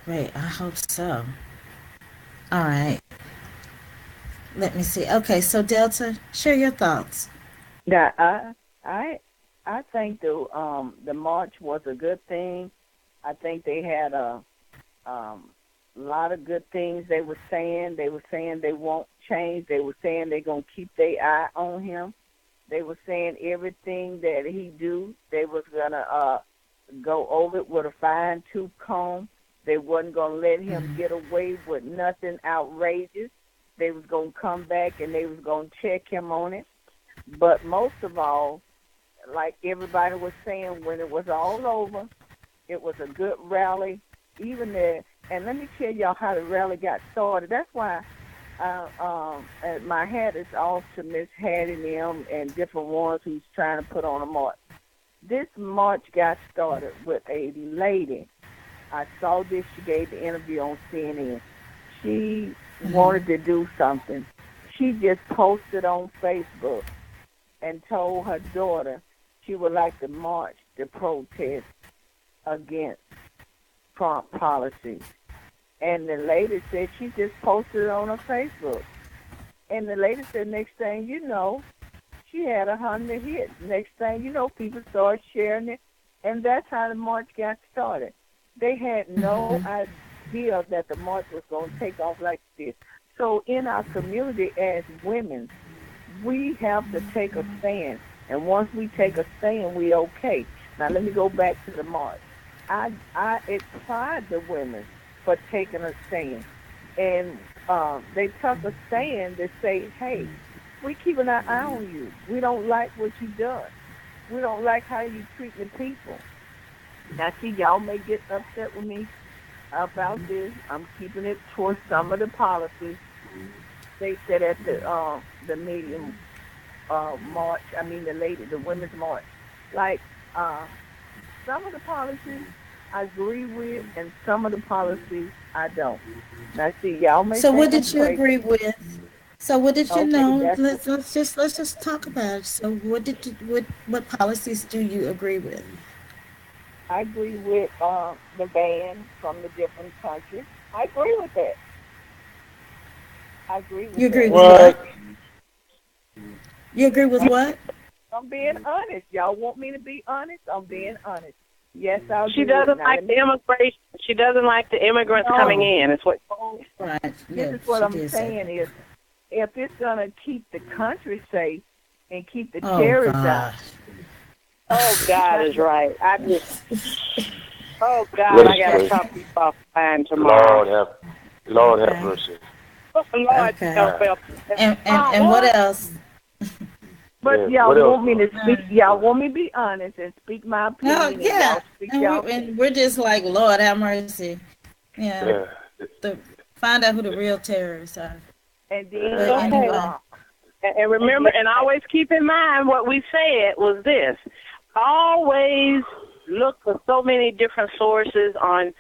Speaker 2: Great. I hope so. All right. Let me see. Okay, so Delta, share your thoughts.
Speaker 3: Yeah, I think the march was a good thing. I think they had a lot of good things they were saying. They were saying they won't change. They were saying they're going to keep their eye on him. They were saying everything that he do, they was going to go over it with a fine-tooth comb. They wasn't going to let him get away with nothing outrageous. They was going to come back and they was going to check him on it. But most of all, like everybody was saying, when it was all over, it was a good rally. Even there, and let me tell y'all how the rally got started. That's why my hat is off to Miss Hattie and them and different ones who's trying to put on a march. This march got started with a lady. I saw this. She gave the interview on CNN. She wanted to do something. She just posted on Facebook and told her daughter she would like to march to protest against Trump policies. And the lady said she just posted it on her Facebook. And the lady said next thing you know, she had 100 hits. Next thing you know, people started sharing it. And that's how the march got started. They had no idea that the march was going to take off like this. So in our community as women, we have to take a stand. And once we take a stand, we okay. Now let me go back to the march. I applaud the women for taking a stand. And they took a stand to say, hey, we keeping our eye on you. We don't like what you done. We don't like how you treat the people. Now, see, y'all may get upset with me about this. I'm keeping it towards some of the policies. They said at the medium march, the women's march, like some of the policies I agree with, and some of the policies I don't. Now, see, y'all may.
Speaker 2: So, what did you agree with? So, what did you know? Let's just talk about it. So, what policies do you agree with?
Speaker 3: I agree with the ban from the different countries. I agree with that. I agree with
Speaker 2: You agree
Speaker 3: that.
Speaker 2: with what? You agree with what?
Speaker 3: I'm being honest. Y'all want me to be honest? I'm being honest. Yes, I'll do
Speaker 5: She doesn't like the immigration. She doesn't like the immigrants coming in. It's what.
Speaker 2: Right.
Speaker 3: This is what I'm saying is, if it's gonna keep the country safe and keep the terrorists out.
Speaker 5: Oh, God is right. Oh, God, I got to talk to you offline tomorrow.
Speaker 4: Lord have mercy.
Speaker 5: Lord help.
Speaker 2: And what else?
Speaker 3: But y'all want me to speak. Y'all want me to be honest and speak my opinion.
Speaker 2: No, yeah. And we're just like, Lord have mercy. Yeah. Find out who the real terrorists are.
Speaker 3: And then
Speaker 5: And remember, and always keep in mind what we said was this. Always look for so many different sources on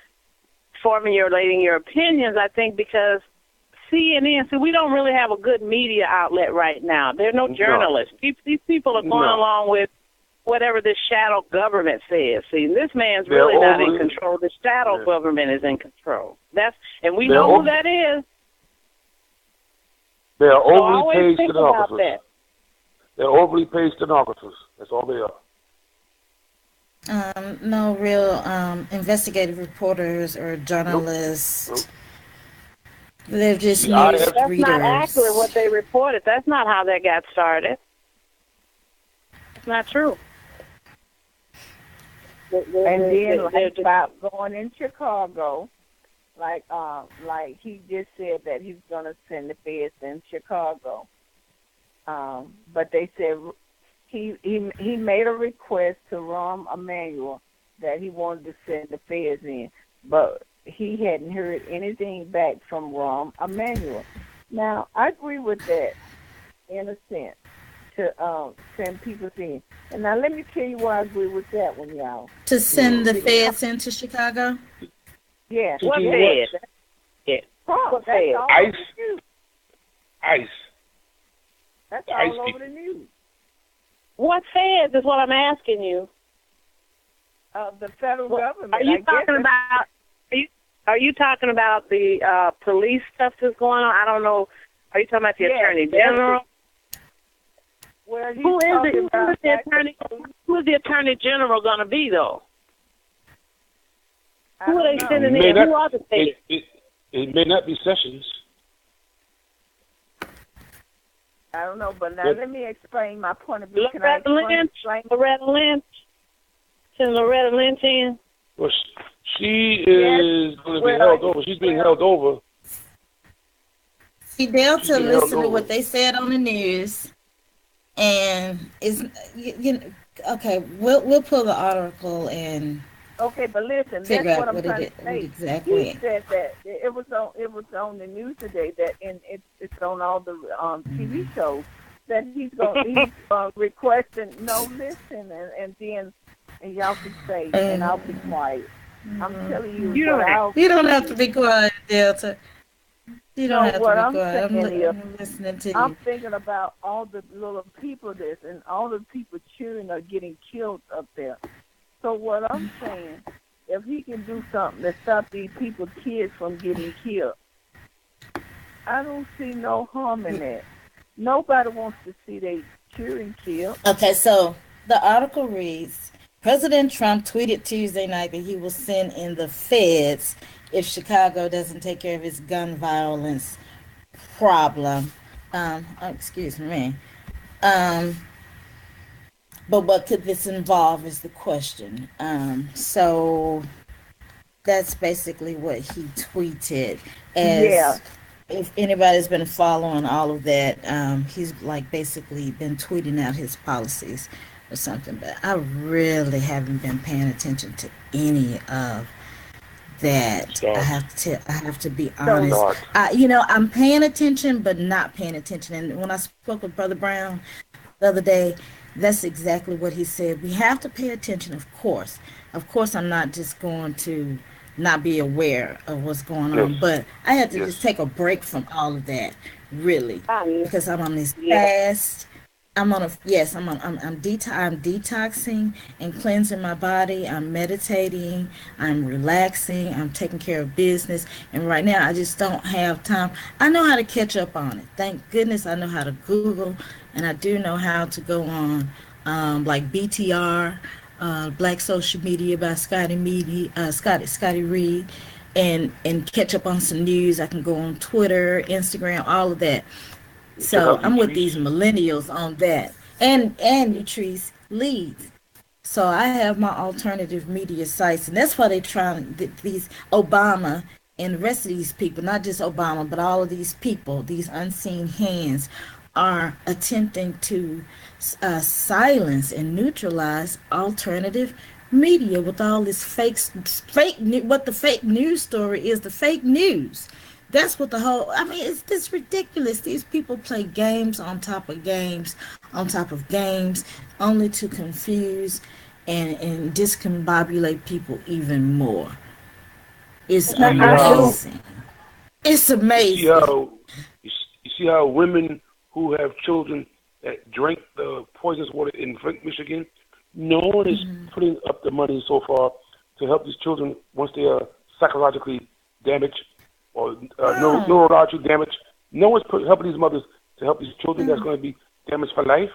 Speaker 5: formulating your opinions, I think, because CNN, we don't really have a good media outlet right now. There are no journalists. These people are going along with whatever this shadow government says. See, this man's really not in control. The shadow government is in control. And we know who that is.
Speaker 4: They're overly paid stenographers. They're overly paid stenographers. That's all they are.
Speaker 2: No real investigative reporters or journalists. Nope. They're just news readers.
Speaker 5: That's not accurate what they reported. That's not how that got started. It's not true.
Speaker 3: And then about going in Chicago, like he just said that he's going to send the feds in Chicago. But they said he made a request to Rahm Emanuel that he wanted to send the feds in, but he hadn't heard anything back from Rahm Emanuel. Now, I agree with that in a sense, to send people in. And now let me tell you why I agree with that one, y'all.
Speaker 2: To send the feds into Chicago?
Speaker 3: Yeah.
Speaker 5: What feds? Yeah.
Speaker 3: Trump, that's all
Speaker 4: ICE.
Speaker 3: over the news.
Speaker 4: ICE.
Speaker 3: That's
Speaker 4: The ICE
Speaker 3: all over the news.
Speaker 5: What feds is what I'm asking you.
Speaker 3: The federal government.
Speaker 5: Are you talking about? Are you talking about the police stuff that's going on? I don't know. Are you talking about the Attorney General?
Speaker 3: Well,
Speaker 5: Who is the Attorney General going to be, though? Who are they sending in? Who are the feds?
Speaker 4: It may not be Sessions.
Speaker 3: I don't know, but now let me explain my point of view. Can I explain?
Speaker 5: Loretta Lynch? Send Loretta Lynch in?
Speaker 4: Well, she is going to be held over. She's being held over.
Speaker 2: See, Delta listened to what they said on the news, and okay. We'll pull the article and
Speaker 3: okay, but listen,
Speaker 2: figure
Speaker 3: that's
Speaker 2: out
Speaker 3: what I'm trying to say.
Speaker 2: Exactly.
Speaker 3: He said that it was on the news today that it's on all the TV shows that he's requesting no listen and then y'all can say and I'll be quiet. I'm telling you,
Speaker 2: you don't have to be quiet, Delta. You don't have to be quiet. I'm listening to you.
Speaker 3: I'm thinking about all the little people and all the people cheering are getting killed up there. So what I'm saying, if he can do something to stop these people's kids from getting killed, I don't see no harm in that. Nobody wants to see their children killed.
Speaker 2: Okay, so the article reads, President Trump tweeted Tuesday night that he will send in the feds if Chicago doesn't take care of its gun violence problem. Excuse me. But what could this involve is the question. So that's basically what he tweeted. If anybody's been following all of that, he's basically been tweeting out his policies or something. But I really haven't been paying attention to any of that. I have to be honest. I'm paying attention, but not paying attention. And when I spoke with Brother Brown the other day, that's exactly what he said. We have to pay attention, of course. Of course, I'm not just going to not be aware of what's going on, but I had to just take a break from all of that, really, because I'm on this fast. I'm detoxing and cleansing my body. I'm meditating. I'm relaxing. I'm taking care of business. And right now, I just don't have time. I know how to catch up on it. Thank goodness I know how to Google, and I do know how to go on like BTR, Black Social Media by Scotty Reed, and catch up on some news. I can go on Twitter, Instagram, all of that. So I'm with these millennials on that, and Nutrice leads. So I have my alternative media sites, and that's why they're trying these Obama and the rest of these people, not just Obama, but all of these people, these unseen hands, are attempting to silence and neutralize alternative media with all this what the fake news story is, the fake news. That's what it's just ridiculous. These people play games on top of games, on top of games, only to confuse and discombobulate people even more. It's amazing. It's amazing.
Speaker 4: You see how women who have children that drink the poisonous water in Flint, Michigan, no one is putting up the money so far to help these children once they are psychologically damaged or neurological damage. No one's helping these mothers to help these children that's going to be damaged for life.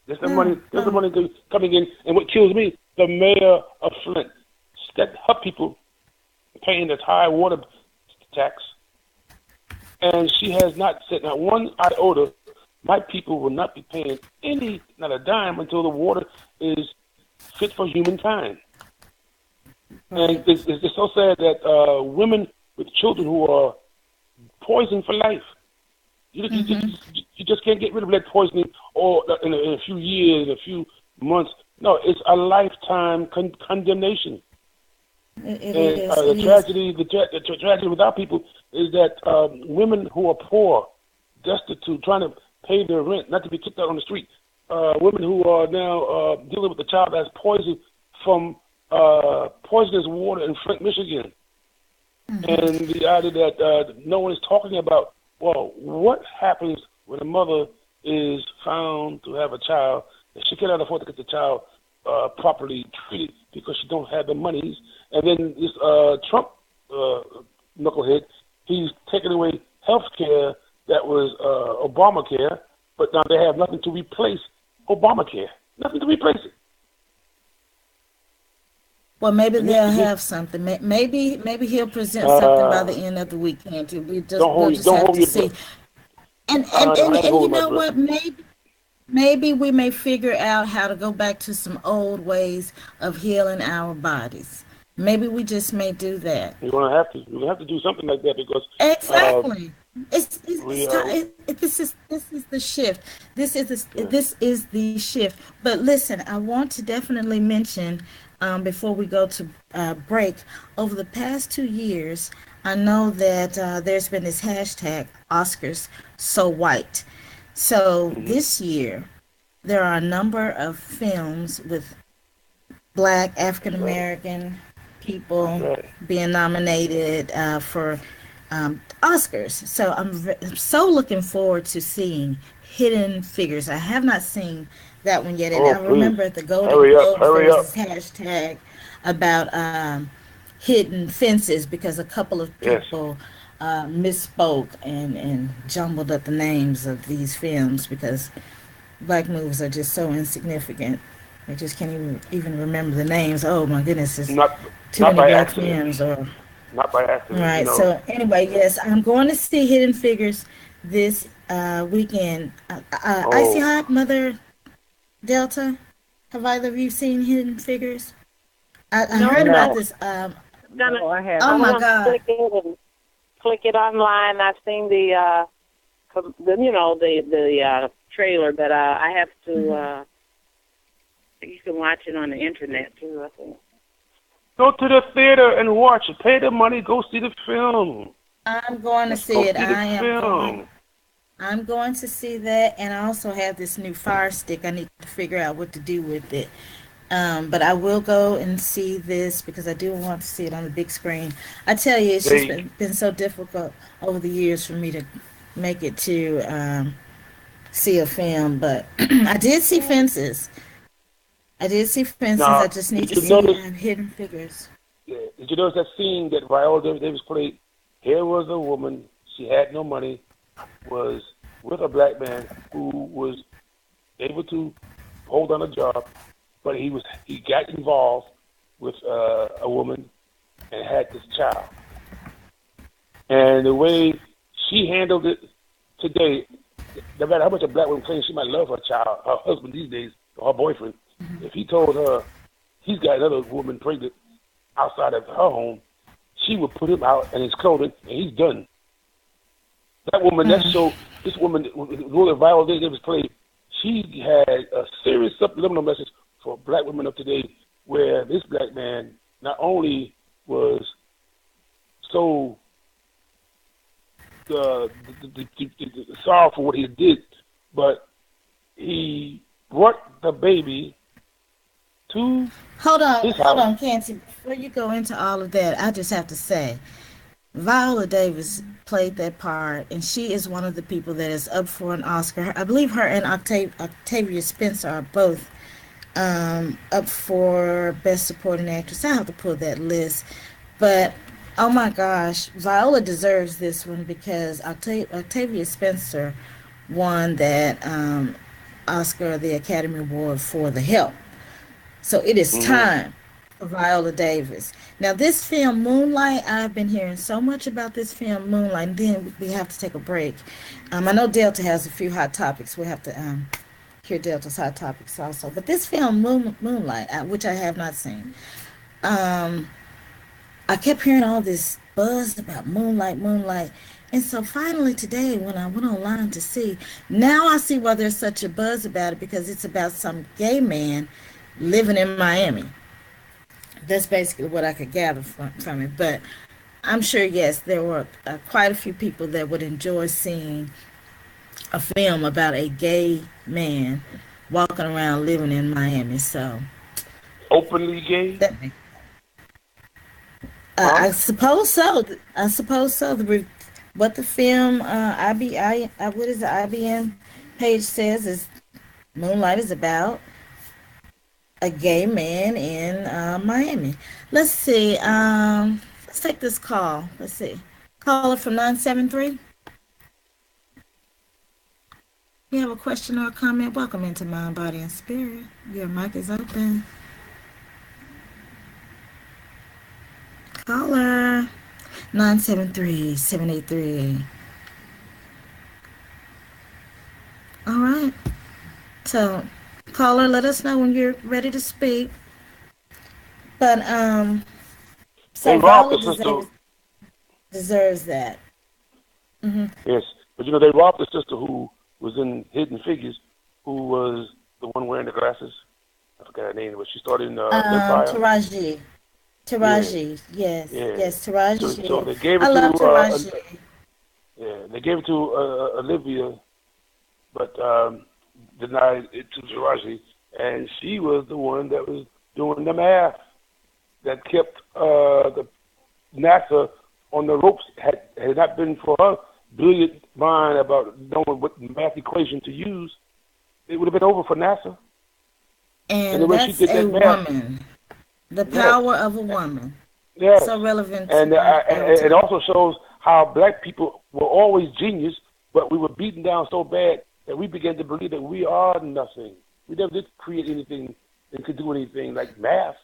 Speaker 4: There's the money coming in. And what kills me, the mayor of Flint, that her people paying this high water tax, and she has not said not one iota, my people will not be paying not a dime until the water is fit for humankind. And it's so sad that women with children who are poisoned for life You just can't get rid of lead poisoning or in a few years, in a few months. No, it's a lifetime condemnation. The tragedy with our people is that women who are poor, destitute, trying to pay their rent, not to be kicked out on the street, women who are now dealing with a child that's poisoned from poisonous water in Flint, Michigan. And the idea that no one is talking about, well, what happens when a mother is found to have a child and she cannot afford to get the child properly treated because she don't have the monies, and then this Trump knucklehead, he's taking away health care that was Obamacare, but now they have nothing to replace Obamacare. Nothing to replace it.
Speaker 2: Well, maybe they'll have something. Maybe he'll present something by the end of the week, can't you? We'll just have to see. And you know what? Maybe we may figure out how to go back to some old ways of healing our bodies. Maybe we just may do that.
Speaker 4: We're gonna have to. We're gonna have to do something like that because
Speaker 2: exactly. This is the shift. This is the shift. But listen, I want to definitely mention. Before we go to break, over the past 2 years, I know that there's been this hashtag Oscars So White. So this year, there are a number of films with Black African American people being nominated for Oscars. So I'm so looking forward to seeing Hidden Figures. I have not seen that one yet, and I remember at the Golden Globe there was this hashtag about hidden fences because a couple of people misspoke and jumbled up the names of these films because Black movies are just so insignificant. I just can't even remember the names. Oh my goodness, it's too many Black films. Or
Speaker 4: not by accident.
Speaker 2: Right. So anyway, yes, I'm going to see Hidden Figures this weekend. Icy Hot, Mother Delta, have either of you seen Hidden Figures? I heard about this.
Speaker 5: I
Speaker 3: have.
Speaker 2: Oh my God!
Speaker 5: Click it online. I've seen the trailer, but I have to. You can watch it on the internet too. I think.
Speaker 4: Go to the theater and watch it. Pay the money. Go see the film.
Speaker 2: I'm going to see it. I'm going to see that, and I also have this new Fire Stick. I need to figure out what to do with it. But I will go and see this because I do want to see it on the big screen. I tell you, it's just been so difficult over the years for me to make it to see a film. But I did see Fences. I just need to see Hidden Figures.
Speaker 4: Yeah. Did you notice that scene that Viola Davis played? Here was a woman. She had no money. Was with a Black man who was able to hold on a job, but he got involved with a woman and had this child. And the way she handled it today, no matter how much a Black woman claims she might love her child, her husband these days, or her boyfriend, if he told her he's got another woman pregnant outside of her home, she would put him out in his clothing and he's done. That woman, this woman, who Viola Davis played, she had a serious subliminal message for Black women of today, where this Black man not only was so sorry for what he did, but he brought the baby to
Speaker 2: Hold on, Canty. Before you go into all of that, I just have to say, Viola Davis played that part, and she is one of the people that is up for an Oscar. I believe her and Octavia Spencer are both up for Best Supporting Actress. I have to pull that list. But, oh my gosh, Viola deserves this one because Octavia Spencer won that Oscar, the Academy Award for The Help. So it is time for Viola Davis. Now, this film, Moonlight, I've been hearing so much about this film, Moonlight, and then we have to take a break. I know Delta has a few hot topics. We'll have to hear Delta's hot topics also. But this film, Moonlight, which I have not seen, I kept hearing all this buzz about Moonlight, And so finally today, when I went online to see, now I see why there's such a buzz about it, because it's about some gay man living in Miami. That's basically what I could gather from it. But I'm sure, yes, there were quite a few people that would enjoy seeing a film about a gay man walking around living in Miami. So
Speaker 4: Openly gay?
Speaker 2: that,
Speaker 4: Huh?
Speaker 2: I suppose so. I suppose so. What the film what is the IBM page says is Moonlight is about a gay man in Miami. Let's see. Let's take this call. Let's see. Caller from 973. You have a question or a comment? Welcome into Mind, Body, and Spirit. Your mic is open. Caller 973-783. All right. So, caller, let us know when you're ready to speak. But
Speaker 4: They
Speaker 2: so
Speaker 4: robbed the
Speaker 2: Viola
Speaker 4: sister.
Speaker 2: deserves that.
Speaker 4: Yes, but they robbed the sister who was in Hidden Figures, who was the one wearing the glasses. I forgot her name, but she started in Empire.
Speaker 2: Taraji.
Speaker 4: Yeah,
Speaker 2: Yes,
Speaker 4: yeah.
Speaker 2: yes, Taraji.
Speaker 4: So they gave it
Speaker 2: I
Speaker 4: to
Speaker 2: love Taraji.
Speaker 4: they gave it to Olivia, but denied it to Taraji, and she was the one that was doing the math that kept the NASA on the ropes. Had it not been for her brilliant mind about knowing what math equation to use, it would have been over for NASA. And the
Speaker 2: And
Speaker 4: way she
Speaker 2: that's
Speaker 4: did
Speaker 2: a
Speaker 4: that math,
Speaker 2: woman. The
Speaker 4: yes,
Speaker 2: power of a woman.
Speaker 4: yes.
Speaker 2: So relevant to
Speaker 4: And
Speaker 2: our
Speaker 4: it
Speaker 2: time.
Speaker 4: also shows how black people were always genius, but we were beaten down so bad that we began to believe that we are nothing. We never did create anything and could do anything like math.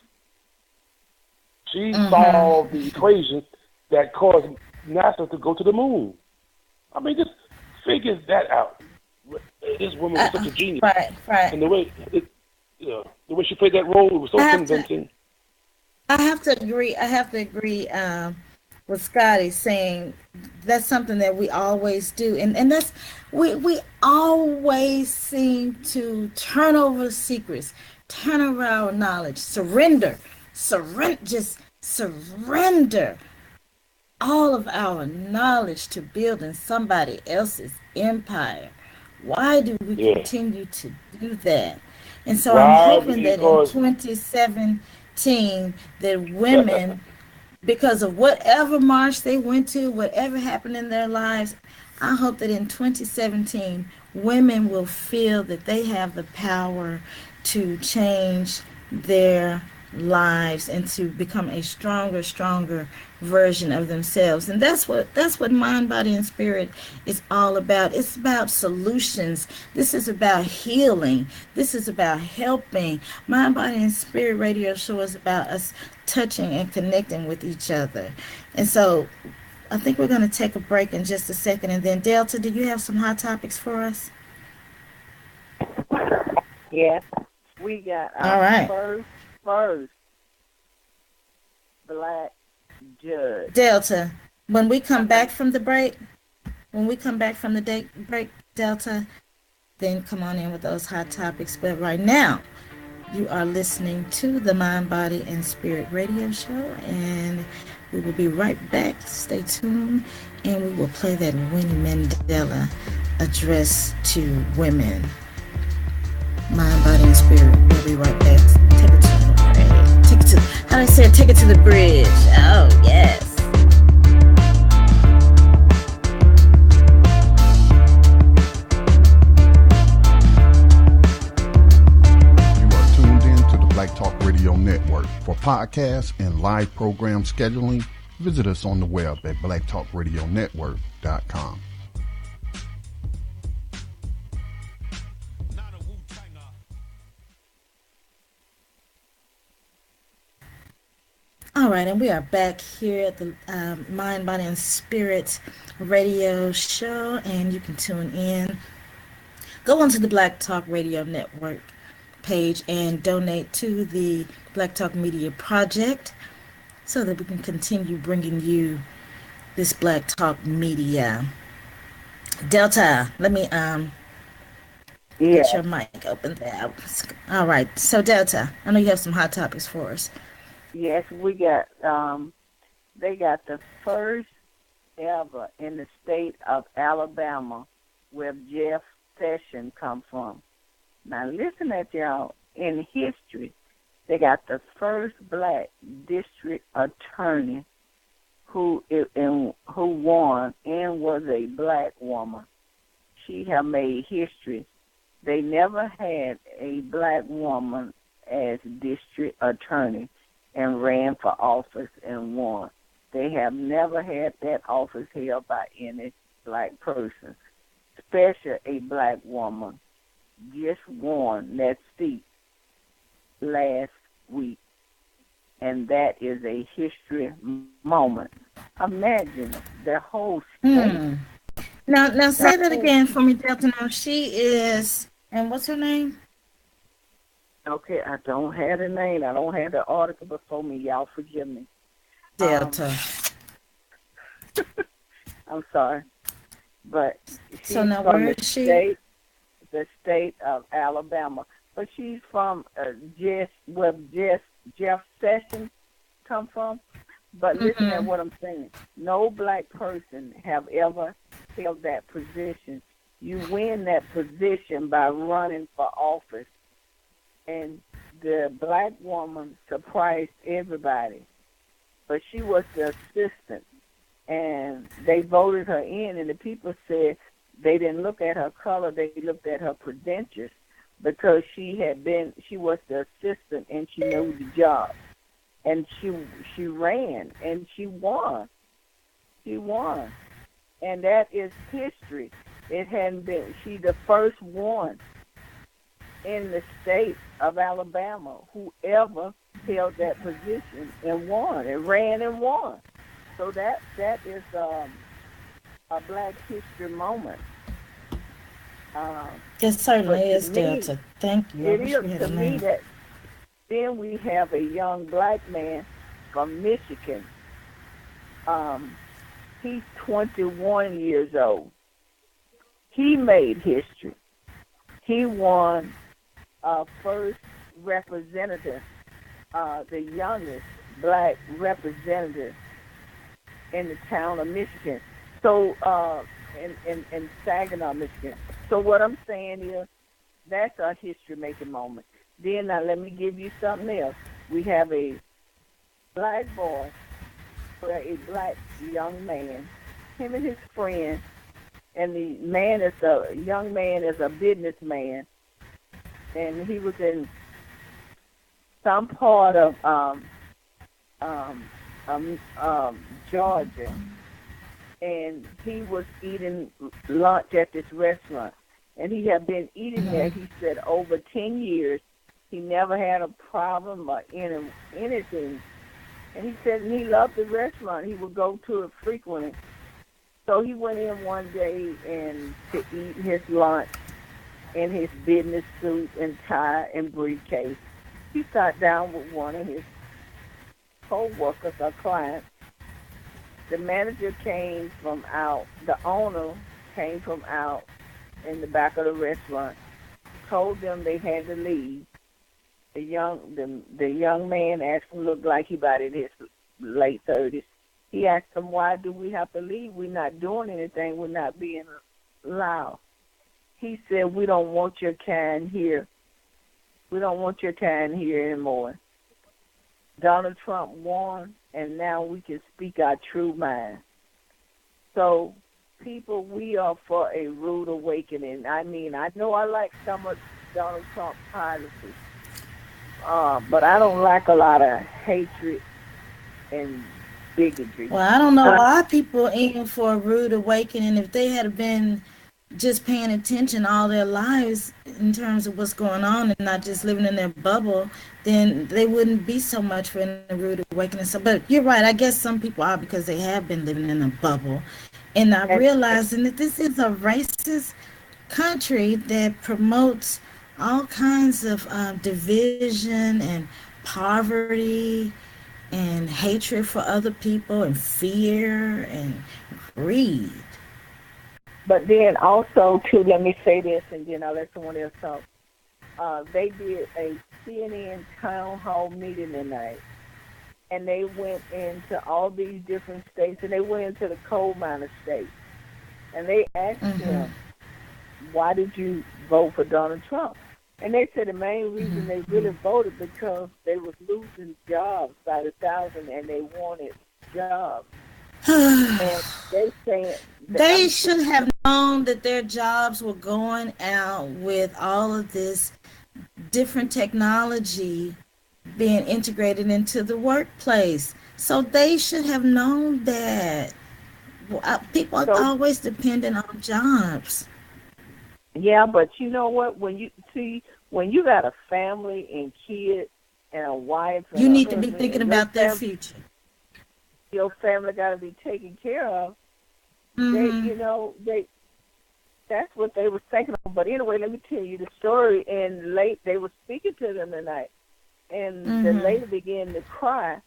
Speaker 4: She solved the equation that caused NASA to go to the moon. I mean, just figure that out. This woman was such a genius,
Speaker 2: Right.
Speaker 4: and the way the way she played that role, it was so
Speaker 2: I have to
Speaker 4: convincing.
Speaker 2: I have to agree. With Scotty saying that's something that we always do, and that's we always seem to turn over secrets, turn over our knowledge, just surrender all of our knowledge to building somebody else's empire. Why do we
Speaker 4: Yeah.
Speaker 2: continue to do that? And so I'm
Speaker 4: Why?
Speaker 2: hoping that in
Speaker 4: Because
Speaker 2: 2017 that women, because of whatever march they went to, whatever happened in their lives, I hope that in 2017 women will feel that they have the power to change their lives and to become a stronger version of themselves. And that's what Mind, Body, and Spirit is all about. It's about solutions. This is about healing. This is about helping. Mind, Body, and Spirit radio show is about us touching and connecting with each other. And so I think we're going to take a break in just a second. And then Delta, do you have some hot topics for us?
Speaker 3: Yes, we got
Speaker 2: All
Speaker 3: our
Speaker 2: right.
Speaker 3: first black judge.
Speaker 2: Delta, when we come back from the break, Delta, then come on in with those hot topics. But right now, you are listening to the Mind, Body, and Spirit radio show, and we will be right back. Stay tuned, and we will play that Winnie Mandela address to women. Mind, Body, and Spirit. We'll be right back. Take it to the bridge. How do I say it? Take it to the bridge. Oh, yes.
Speaker 1: You are tuned in to the Black Talk Radio Network. For podcasts and live program scheduling, visit us on the web at blacktalkradionetwork.com.
Speaker 2: All right, and we are back here at the Mind, Body, and Spirit radio show, and you can tune in. Go onto the Black Talk Radio Network page and donate to the Black Talk Media Project so that we can continue bringing you this Black Talk Media. Delta, let me get
Speaker 3: Yes,
Speaker 2: your mic open there. All right. So Delta, I know you have some hot topics for us.
Speaker 3: yes, we got they got the first ever in the state of Alabama where Jeff Sessions come from. Now listen at y'all. In history, they got the first black district attorney who won and was a black woman. She have made history. They never had a black woman as district attorney and ran for office and won. They have never had that office held by any black person, especially a black woman. Just won that seat last week, and that is a history moment. Imagine the whole state.
Speaker 2: Now
Speaker 3: The
Speaker 2: say that
Speaker 3: whole,
Speaker 2: again for me, Delta. Now she is, and what's her name?
Speaker 3: okay, I don't have the name. I don't have the article before me. Y'all forgive me.
Speaker 2: Delta.
Speaker 3: I'm sorry, but
Speaker 2: So
Speaker 3: she's
Speaker 2: now
Speaker 3: from
Speaker 2: where is she?
Speaker 3: the state of Alabama. But she's from Jeff Sessions come from. But listen at what I'm saying. No black person have ever held that position. You win that position by running for office. And the black woman surprised everybody. But she was the assistant. And they voted her in, and the people said they didn't look at her color, they looked at her credentials because she was the assistant and she knew the job. And she ran and she won. She won. And that is history. It hadn't been, she the first one in the state of Alabama who ever held that position and won. It ran and won. So that is a black history moment.
Speaker 2: It certainly
Speaker 3: But to
Speaker 2: is,
Speaker 3: me,
Speaker 2: Delta. Thank you. I
Speaker 3: it
Speaker 2: wish
Speaker 3: is
Speaker 2: we had
Speaker 3: to
Speaker 2: a
Speaker 3: me
Speaker 2: name.
Speaker 3: that then we have a young black man from Michigan. He's 21 years old. He made history. He won first representative, the youngest black representative in the town of Michigan. So in Saginaw, Michigan. So what I'm saying is that's a history-making moment. Then now let me give you something else. We have a black boy, or a black young man, him and his friend, and the young man is a businessman, and he was in some part of Georgia, and he was eating lunch at this restaurant, and he had been eating there, he said, over 10 years. He never had a problem or anything. And he said he loved the restaurant. He would go to it frequently. So he went in one day and to eat his lunch in his business suit and tie and briefcase. He sat down with one of his co-workers or clients. The manager came from out. The owner came from out in the back of the restaurant. Told them they had to leave. The young man asked him, looked like he about in his late 30s. He asked him, why do we have to leave? We're not doing anything. We're not being loud. He said, we don't want your kind here. We don't want your kind here anymore. Donald Trump won, and now we can speak our true mind. So, people, we are for a rude awakening. I mean, I know I like some of Donald Trump's policies. But I don't like a lot of hatred and bigotry.
Speaker 2: Well, I don't know why people aim for a rude awakening if they had been just paying attention all their lives in terms of what's going on and not just living in their bubble, then they wouldn't be so much for a rude awakening. So, but you're right. I guess some people are because they have been living in a bubble and not realizing that this is a racist country that promotes all kinds of division and poverty and hatred for other people and fear and greed.
Speaker 3: But then also, too, let me say this, and then I'll let someone else talk. They did a CNN town hall meeting tonight, and they went into all these different states, and they went into the coal miner states, and they asked him, why did you vote for Donald Trump? And they said the main reason they really voted because they was losing jobs by the thousand, and they wanted jobs. And they said
Speaker 2: they should have known that their jobs were going out with all of this different technology being integrated into the workplace. So they should have known that. People are always dependent on jobs.
Speaker 3: Yeah, but you know what? When you got a family and kids and a wife, and
Speaker 2: you need to be thinking about their future.
Speaker 3: Your family got to be taken care of. That's what they were thinking of. But anyway, let me tell you the story. And they were speaking to them tonight, and the lady began to cry.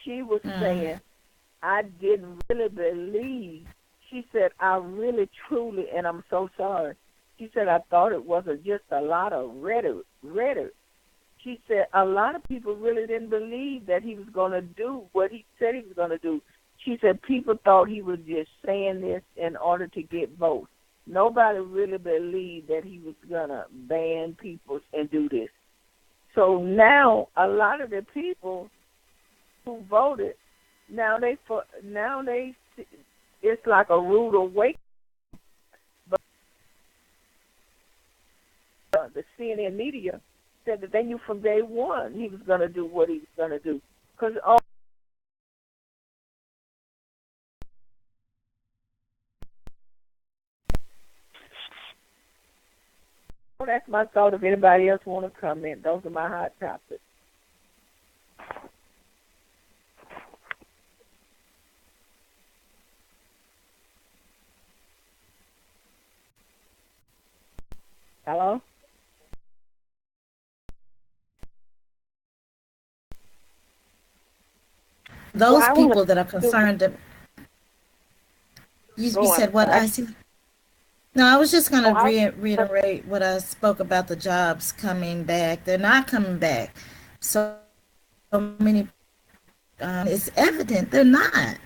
Speaker 3: She was saying, I didn't really believe. She said, I really, truly, and I'm so sorry. She said, I thought it was just a lot of rhetoric. She said, a lot of people really didn't believe that he was going to do what he said he was going to do. She said, people thought he was just saying this in order to get votes. Nobody really believed that he was going to ban people and do this. So now a lot of the people who voted, now it's like a rude awakening. But the CNN media said that they knew from day one he was going to do what he was going to do. Because that's my thought. If anybody else want to comment, those are my hot topics. Hello?
Speaker 2: Those people that are concerned. You said what, I see? No, I was just going to reiterate what I spoke about the jobs coming back. They're not coming back. So many, it's evident they're not,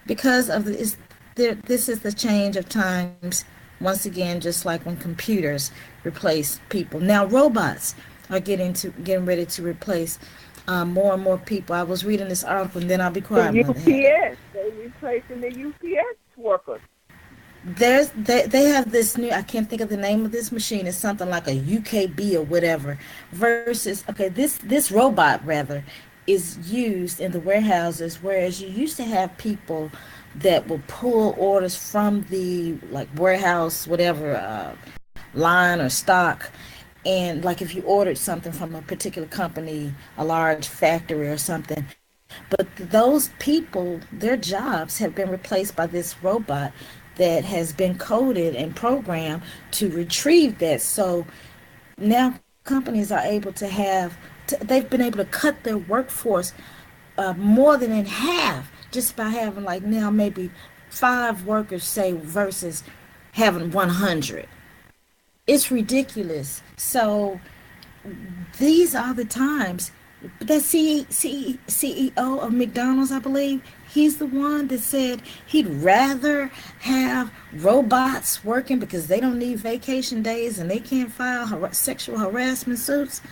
Speaker 2: because of this is the change of times. Once again, just like when computers replace people, now robots are getting ready to replace more and more people. I was reading this article, and then I'll be quiet.
Speaker 3: The UPS, they're replacing the UPS workers.
Speaker 2: They have this new, I can't think of the name of this machine. It's something like a UKB or whatever. Versus, this robot rather is used in the warehouses, whereas you used to have people that will pull orders from the warehouse, whatever line or stock. And like if you ordered something from a particular company, a large factory or something, but those people, their jobs have been replaced by this robot that has been coded and programmed to retrieve that. So now companies are able to they've been able to cut their workforce more than in half just by having now maybe 5 workers, say, versus having 100. It's ridiculous. So these are the times. That CEO of McDonald's, I believe, he's the one that said he'd rather have robots working because they don't need vacation days and they can't file sexual harassment suits.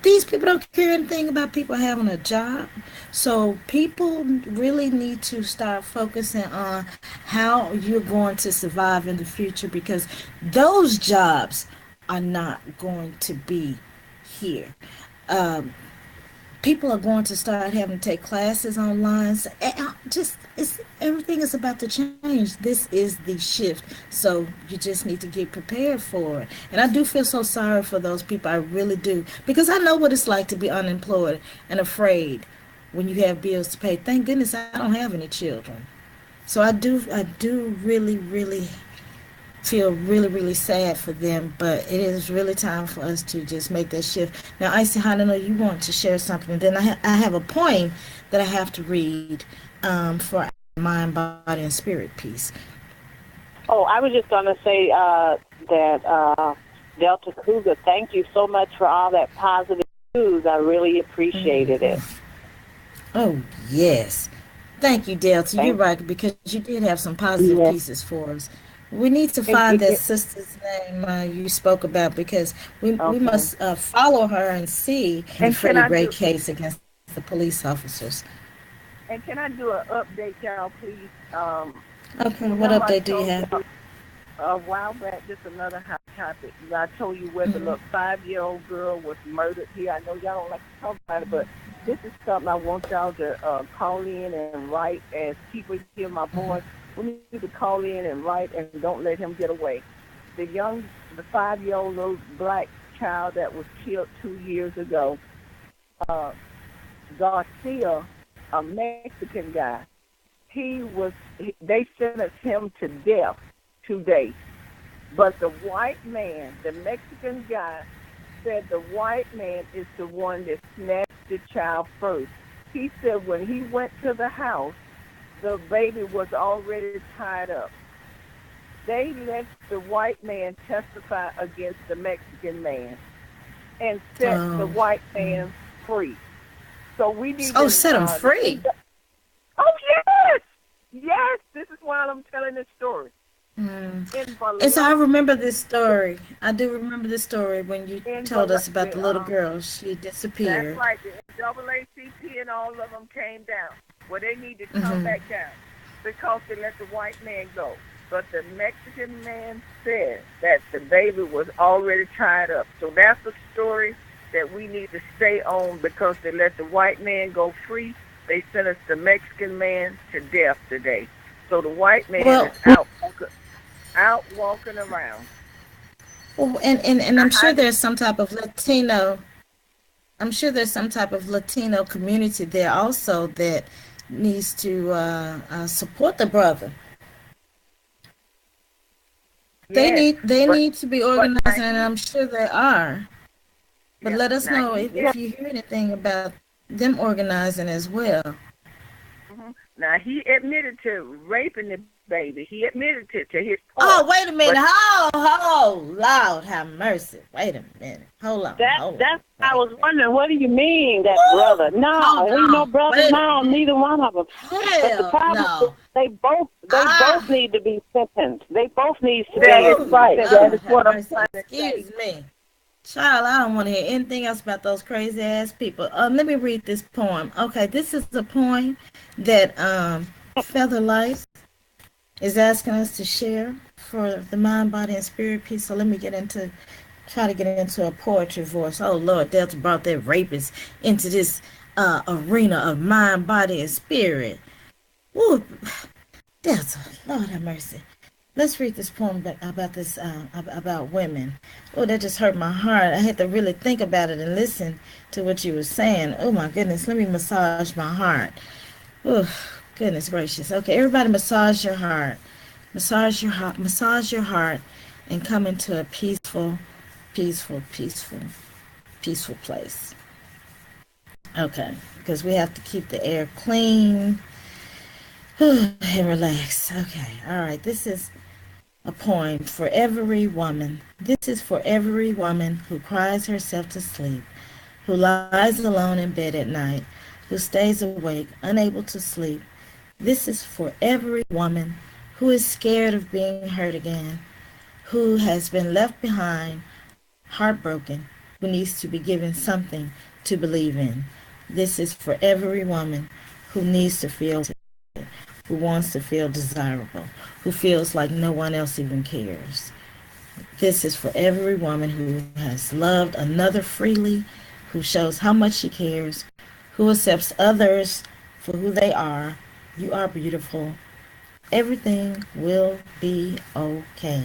Speaker 2: These people don't care anything about people having a job. So people really need to start focusing on how you're going to survive in the future, because those jobs are not going to be here. People are going to start having to take classes online. So everything is about to change. This is the shift. So you just need to get prepared for it. And I do feel so sorry for those people. I really do. Because I know what it's like to be unemployed and afraid when you have bills to pay. Thank goodness I don't have any children. So I do really, really feel really, really sad for them, but it is really time for us to just make that shift. Now, Icy, I know you want to share something, and then I have a poem that I have to read for our mind, body, and spirit piece.
Speaker 5: Oh, I was just going to say that Delta Cougar, thank you so much for all that positive news. I really appreciated it.
Speaker 2: Oh, yes. Thank you, Delta. You're right, because you did have some positive pieces for us. We need to find that sister's name you spoke about, because we must follow her and see the Freddie Gray case against the police officers.
Speaker 3: And can I do an update, y'all, please?
Speaker 2: Okay, what update do you have?
Speaker 3: A while back, just another hot topic. I told you where the little 5-year-old girl was murdered here. I know y'all don't like to talk about it, but this is something I want y'all to call in and write as people hear my voice. We need to call in and write, and don't let him get away. The 5-year-old little black child that was killed 2 years ago, Garcia, a Mexican guy, they sentenced him to death today. But the white man, the Mexican guy, said the white man is the one that snatched the child first. He said when he went to the house, the baby was already tied up. They let the white man testify against the Mexican man and set the white man free. So we need to
Speaker 2: set him free.
Speaker 3: Oh, yes! Yes, this is why I'm telling this story.
Speaker 2: And so I remember this story. I do remember this story when you told us about the little girl. She disappeared.
Speaker 3: That's right. The NAACP and all of them came down. Well, they need to come back down because they let the white man go. But the Mexican man said that the baby was already tied up. So that's a story that we need to stay on because they let the white man go free. They sentenced the Mexican man to death today. So the white man is out walking around.
Speaker 2: Well, and I'm sure there's some type of Latino. I'm sure there's some type of Latino community there also that needs to support the brother. Yes, they need to be organizing, and I'm sure they are. But let us know if you hear anything about them organizing as well.
Speaker 3: Now, he admitted to raping the baby. He admitted to his part.
Speaker 2: Oh, wait a minute. Lord have mercy. Wait a minute. Hold on.
Speaker 5: I was wondering, what do you mean, that brother? No, ain't no brother. No, neither one of them. But the problem is they both need to be sentenced. They both need to be sentenced.
Speaker 3: That is what I'm trying to say.
Speaker 2: Excuse me. Child, I don't want to hear anything else about those crazy ass people. Let me read this poem. Okay, this is the poem that Feather Life is asking us to share for the mind, body, and spirit piece. So let me try to get into a poetry voice. Oh Lord, Delta brought that rapist into this arena of mind, body, and spirit. Woo, Delta, Lord have mercy. Let's read this poem about women. Oh, that just hurt my heart. I had to really think about it and listen to what you were saying. Oh my goodness, let me massage my heart. Oh, goodness gracious. Okay, everybody massage your heart. Massage your heart and come into a peaceful place. Okay, because we have to keep the air clean and relax. Okay, all right, this is a poem for every woman. This is for every woman who cries herself to sleep, who lies alone in bed at night, who stays awake, unable to sleep. This is for every woman who is scared of being hurt again, who has been left behind, heartbroken, who needs to be given something to believe in. This is for every woman who needs to feel, who wants to feel desirable, who feels like no one else even cares. This is for every woman who has loved another freely, who shows how much she cares, who accepts others for who they are. You are beautiful. Everything will be okay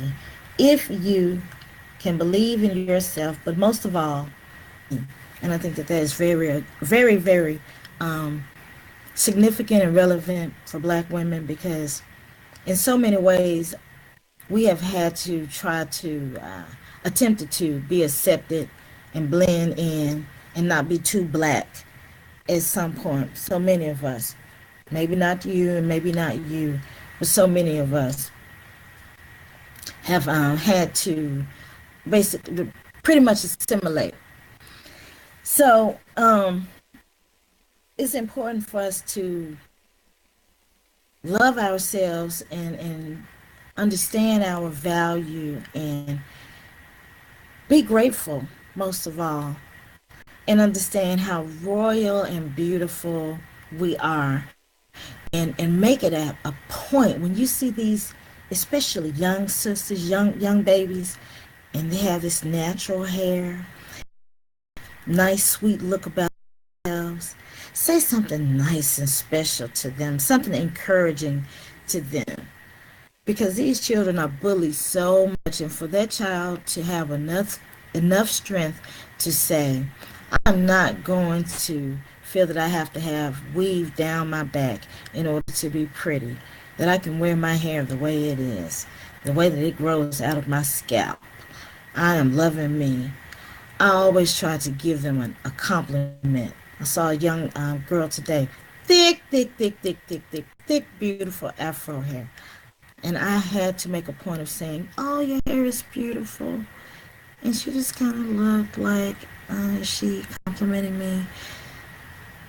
Speaker 2: if you can believe in yourself, but most of all, and I think that is very, very, very significant and relevant for Black women, because in so many ways we have had to try to attempted to be accepted and blend in and not be too black at some point. So many of us, maybe not you and maybe not you, but so many of us have had to basically pretty much assimilate. So it's important for us to love ourselves and understand our value and be grateful most of all, and understand how royal and beautiful we are, and make it a point when you see these, especially young sisters, young babies, and they have this natural hair, nice sweet look about themselves. Say something nice and special to them, something encouraging to them, because these children are bullied so much, and for that child to have enough strength to say, I'm not going to feel that I have to have weave down my back in order to be pretty, that I can wear my hair the way it is, the way that it grows out of my scalp. I am loving me. I always try to give them a compliment. I saw a young girl today, thick, beautiful afro hair. And I had to make a point of saying, oh, your hair is beautiful. And she just kind of looked like she complimented me.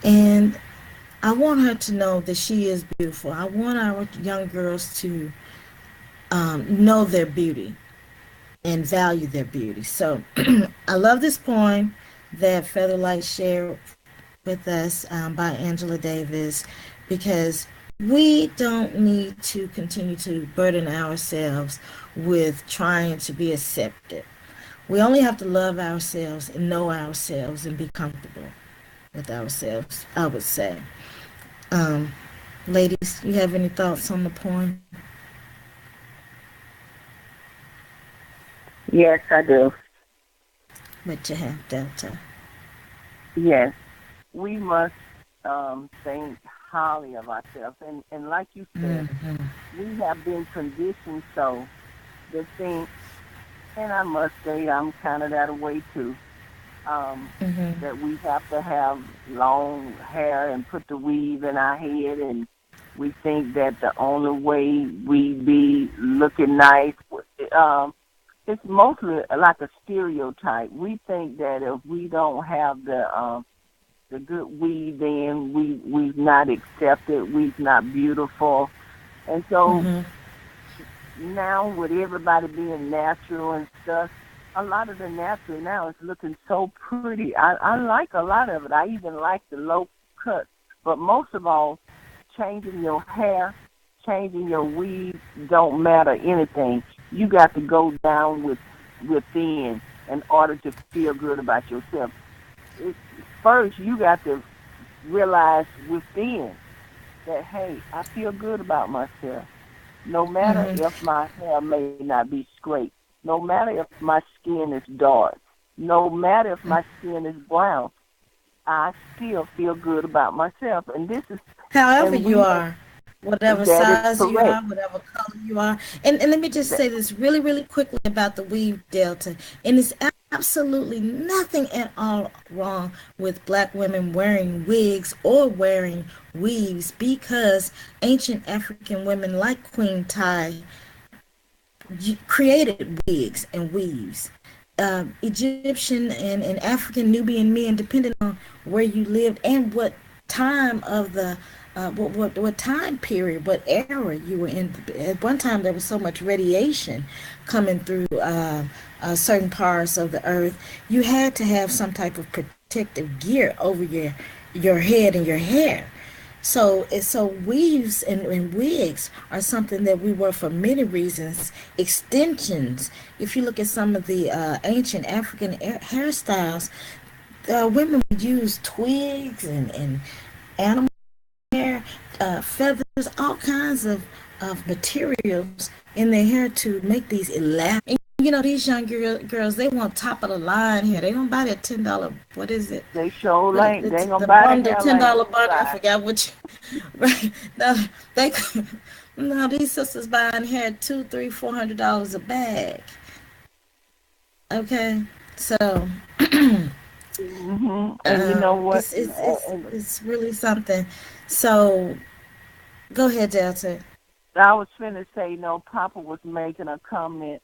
Speaker 2: And I want her to know that she is beautiful. I want our young girls to know their beauty and value their beauty. So I love this poem that Featherlight shared with us by Angela Davis, because we don't need to continue to burden ourselves with trying to be accepted. We only have to love ourselves and know ourselves and be comfortable with ourselves, I would say. Ladies, you have any thoughts on the poem?
Speaker 3: Yes, I do.
Speaker 2: What you have, Delta?
Speaker 3: Yes. We must think highly of ourselves. And like you said, we have been conditioned so to think, and I must say I'm kind of that way too, that we have to have long hair and put the weave in our head, and we think that the only way we be looking nice, it's mostly like a stereotype. We think that if we don't have the good weave, then we've not accepted, we've not beautiful. And so now with everybody being natural and stuff, a lot of the natural now is looking so pretty. I like a lot of it. I even like the low cut. But most of all, changing your hair, changing your weave don't matter anything. You got to go down within in order to feel good about yourself. First, you got to realize within that, hey, I feel good about myself. No matter if my hair may not be straight, no matter if my skin is dark, no matter if my skin is brown, I still feel good about myself. And this is
Speaker 2: however you are, whatever size you are,
Speaker 3: correct.
Speaker 2: whatever color you are. And let me just say this really, really quickly about the weave, Delta. And it's absolutely nothing at all wrong with black women wearing wigs or wearing weaves, because ancient African women like Queen Ty created wigs and weaves. Egyptian and African Nubian men, depending on where you lived and what time of the what time period, what era you were in. At one time, there was so much radiation coming through certain parts of the earth. You had to have some type of protective gear over your head and your hair. So weaves and wigs are something that we were for many reasons. Extensions. If you look at some of the ancient African hairstyles, women would use twigs and animal hair, feathers, all kinds of materials in their hair to make these elaborate. And these young girls, they want top of the line here. They don't buy that $10. What is it?
Speaker 3: They sure ain't. They
Speaker 2: The
Speaker 3: gonna buy the
Speaker 2: bundle,
Speaker 3: hell
Speaker 2: $10
Speaker 3: ain't
Speaker 2: bundle. I
Speaker 3: right.
Speaker 2: forgot what. Right? No, they. No, these sisters buying hair $200, $300, $400 a bag. Okay, so
Speaker 3: And you know what?
Speaker 2: it's really something. So go ahead, Delta.
Speaker 3: I was finna say, Papa was making a comment,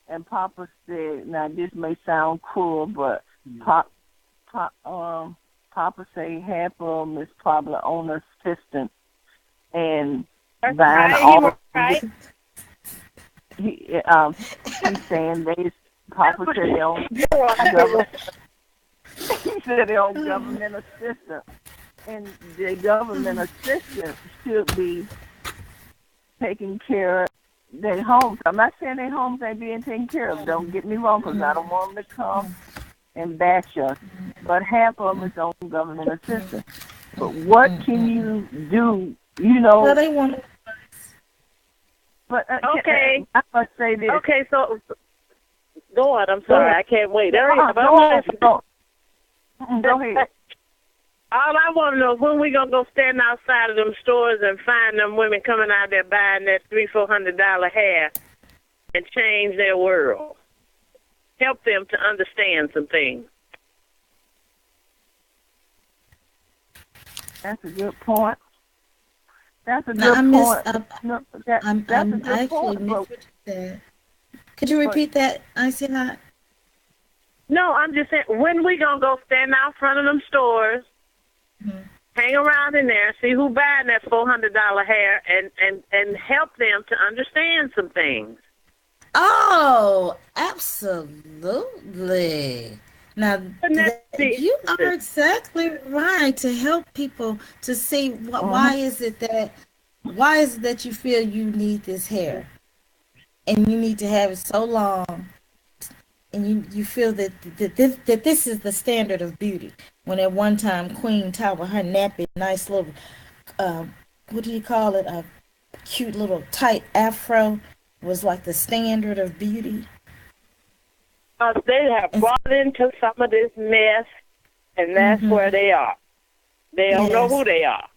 Speaker 3: and Papa said, now this may sound cruel, but Papa say half of them is probably on assistance and buying all.
Speaker 5: Right.
Speaker 3: He's saying Papa said they on government. He said they on government assistance, and the government assistance should be taking care of their homes. I'm not saying their homes ain't being taken care of. Don't get me wrong, because I don't want them to come and bash us. But half of them is on government assistance. But what can you do?
Speaker 2: Well, they want.
Speaker 3: But
Speaker 5: okay,
Speaker 3: I must say this.
Speaker 5: Okay, so go on. I'm sorry, I can't wait.
Speaker 3: Go ahead.
Speaker 5: All I want to know is when we gonna go stand outside of them stores and find them women coming out there buying that $300-$400 hair and change their world. Help them to understand some things.
Speaker 3: That's a good point. That's a good point.
Speaker 2: I'm actually missed what you said. Could you repeat that, Icy Hot?
Speaker 5: No, I'm just saying, when we gonna go stand out front of them stores, hang around in there, see who buying that $400 hair, and help them to understand some things.
Speaker 2: Oh, absolutely. Now, you are exactly right to help people to see why is it that you feel you need this hair, and you need to have it so long, and you feel that this is the standard of beauty. When at one time Queen Tower, her nappy, nice little, what do you call it? A cute little tight afro was like the standard of beauty.
Speaker 5: They have brought into some of this mess, and that's where they are. They don't know who they are.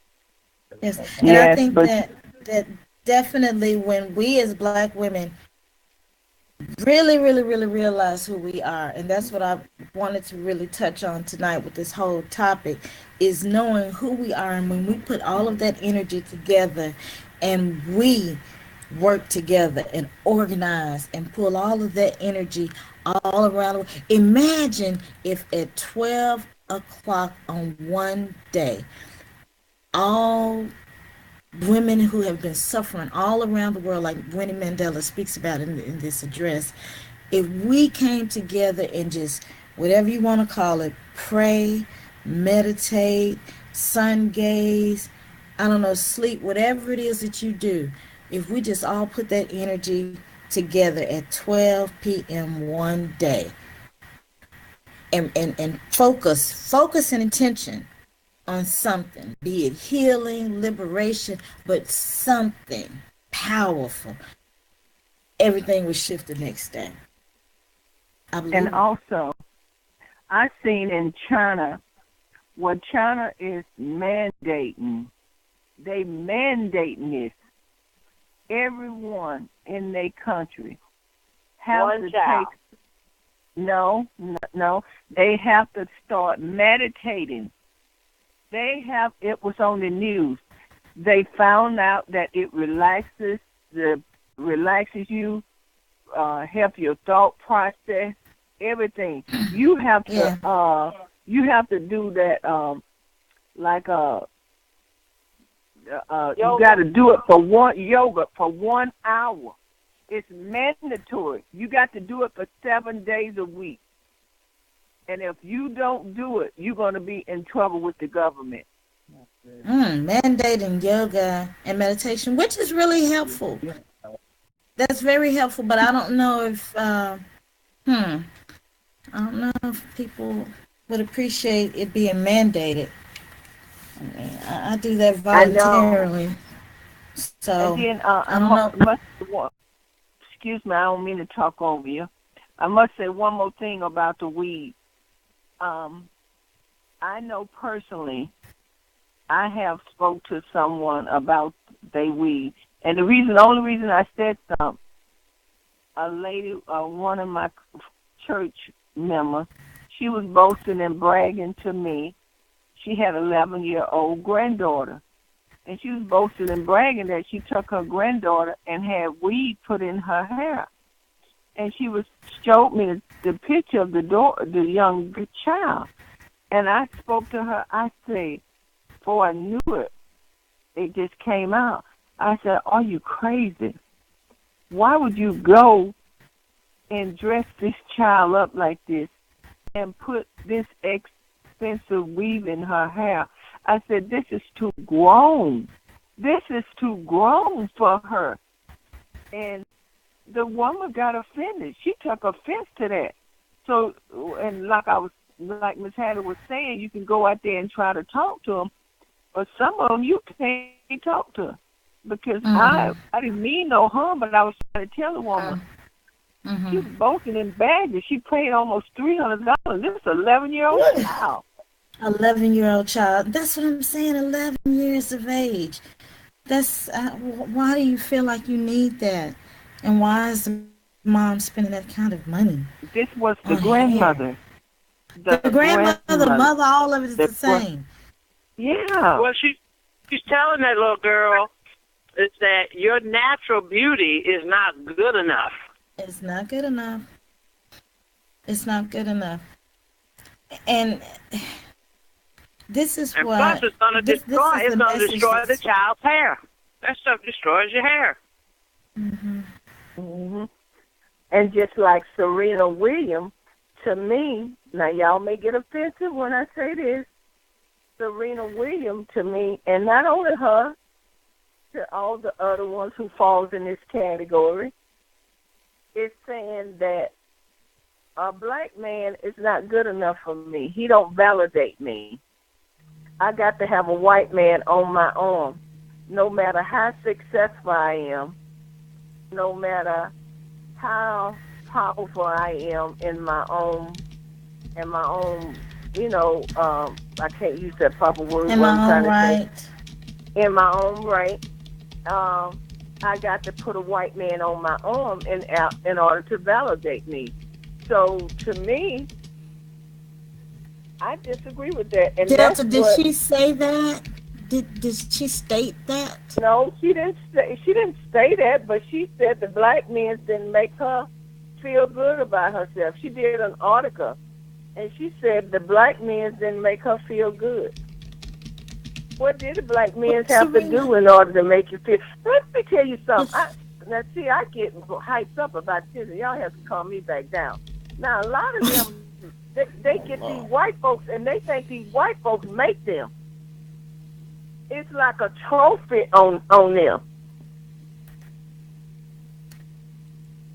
Speaker 2: Yes, and I think that definitely when we as Black women really, really, really realize who we are, and that's what I wanted to really touch on tonight with this whole topic, is knowing who we are, and when we put all of that energy together and we work together and organize and pull all of that energy all around. Imagine if at 12 o'clock on one day, all women who have been suffering all around the world, like Winnie Mandela speaks about in this address, if we came together and just, whatever you want to call it, pray, meditate, sun gaze, I don't know, sleep, whatever it is that you do, if we just all put that energy together at 12 p.m. one day and focus and intention on something, be it healing, liberation, but something powerful, everything will shift the next day.
Speaker 3: And also, I've seen in China, what China is mandating, they mandating this. Everyone in their country have to take. No. They have to start meditating. It was on the news. They found out that it relaxes you, help your thought process, everything. You have to do that you got to do it for yoga for 1 hour. It's mandatory. You got to do it for 7 days a week. And if you don't do it, you're going to be in trouble with the government.
Speaker 2: Mandating yoga and meditation, which is really helpful. That's very helpful, but I don't know if I don't know if people would appreciate it being mandated. I mean, I do that voluntarily. So
Speaker 3: and then,
Speaker 2: I don't know.
Speaker 3: Excuse me, I don't mean to talk over you. I must say one more thing about the weed. I know personally, I have spoke to someone about they weed, and the only reason I said something, a lady, one of my church members, she was boasting and bragging to me. She had an 11-year-old granddaughter, and she was boasting and bragging that she took her granddaughter and had weed put in her hair. And she showed me the picture of the young child. And I spoke to her. I said, before I knew it just came out. I said, are you crazy? Why would you go and dress this child up like this and put this expensive weave in her hair? I said, this is too grown. This is too grown for her. And the woman got offended. She took offense to that. So, and like Ms. Hatter was saying, you can go out there and try to talk to them, but some of them you can't talk to, because I didn't mean no harm, but I was trying to tell the woman. She was boasting in badges. She paid almost $300. This is an 11-year-old child.
Speaker 2: 11-year-old child. That's what I'm saying. 11 years of age. That's why do you feel like you need that, and why is the mom spending that kind of money?
Speaker 3: This was the grandmother.
Speaker 2: The grandmother, the mother, all of it is the same.
Speaker 3: Yeah.
Speaker 5: Well, she's telling that little girl is that your natural beauty is not good enough.
Speaker 2: It's not good enough. It's not good enough. And this is
Speaker 5: and
Speaker 2: what...
Speaker 5: Plus, it's going to destroy the child's hair. That stuff destroys your hair.
Speaker 3: And just like Serena Williams, to me, now y'all may get offensive when I say this, Serena Williams to me, and not only her, to all the other ones who falls in this category, is saying that a black man is not good enough for me. He don't validate me. I got to have a white man on my arm, no matter how successful I am, no matter how powerful I am in my own, you know, I can't use that proper word.
Speaker 2: In my own right.
Speaker 3: In my own right. I got to put a white man on my arm in order to validate me. So to me, I disagree with that. And
Speaker 2: Delta, did she say that? Did she state that?
Speaker 3: No, she didn't say that, but she said the black men didn't make her feel good about herself. She did an article, and she said the black men didn't make her feel good. What did the black men have to do in order to make you feel? Let me tell you something. I get hyped up about this, and y'all have to calm me back down. Now, a lot of them, they get these white folks, and they think these white folks make them. It's like a trophy on them.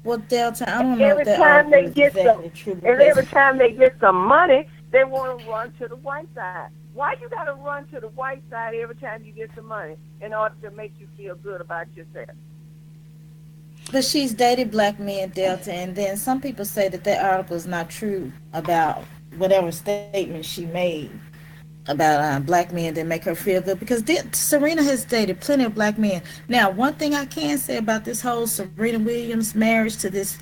Speaker 2: Well, Delta, I don't know
Speaker 3: every
Speaker 2: if that
Speaker 3: time they get
Speaker 2: exactly true.
Speaker 3: And every time they get some money, they want to run to the white side. Why you got to run to the white side every time you get some money in order to make you feel good about yourself?
Speaker 2: But she's dated black men, Delta, and then some people say that article is not true about whatever statement she made about black men that make her feel good, because Serena has dated plenty of black men. Now, one thing I can say about this whole Serena Williams marriage to this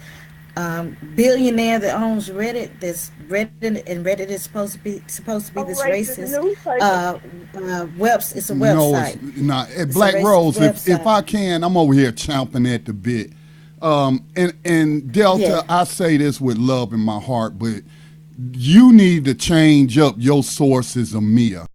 Speaker 2: billionaire that owns Reddit, this Reddit, and Reddit is supposed to be this racist it's a website.
Speaker 1: No, it's not. Black Rose, if I can, I'm over here chomping at the bit. And Delta, I say this with love in my heart, but you need to change up your sources of media.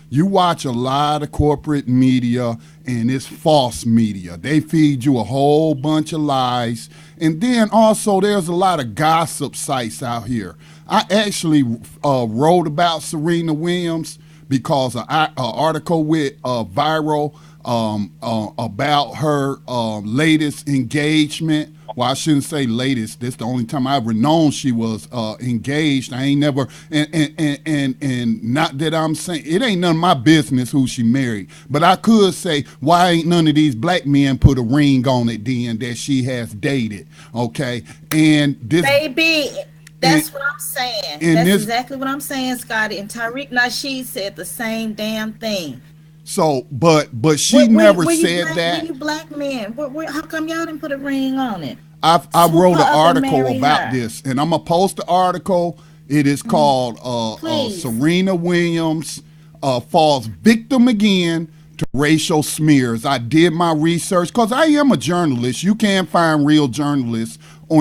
Speaker 1: You watch a lot of corporate media, and it's false media. They feed you a whole bunch of lies. And then also there's a lot of gossip sites out here. I actually wrote about Serena Williams because an article with viral about her latest engagement. Well, I shouldn't say latest. This the only time I ever known she was engaged. I ain't never, and not that I'm saying, it ain't none of my business who she married. But I could say, why ain't none of these black men put a ring on it then that she has dated? Okay, and this
Speaker 2: baby. That's what I'm saying. That's exactly what I'm saying, Scotty. And Tariq Nasheed said the same damn thing.
Speaker 1: So, but she never said that.
Speaker 2: You black men, how come y'all didn't put a ring on it?
Speaker 1: I wrote an article about this, and I'm gonna post the article. It is called Serena Williams falls victim again to racial smears. I did my research because I am a journalist. You can find real journalists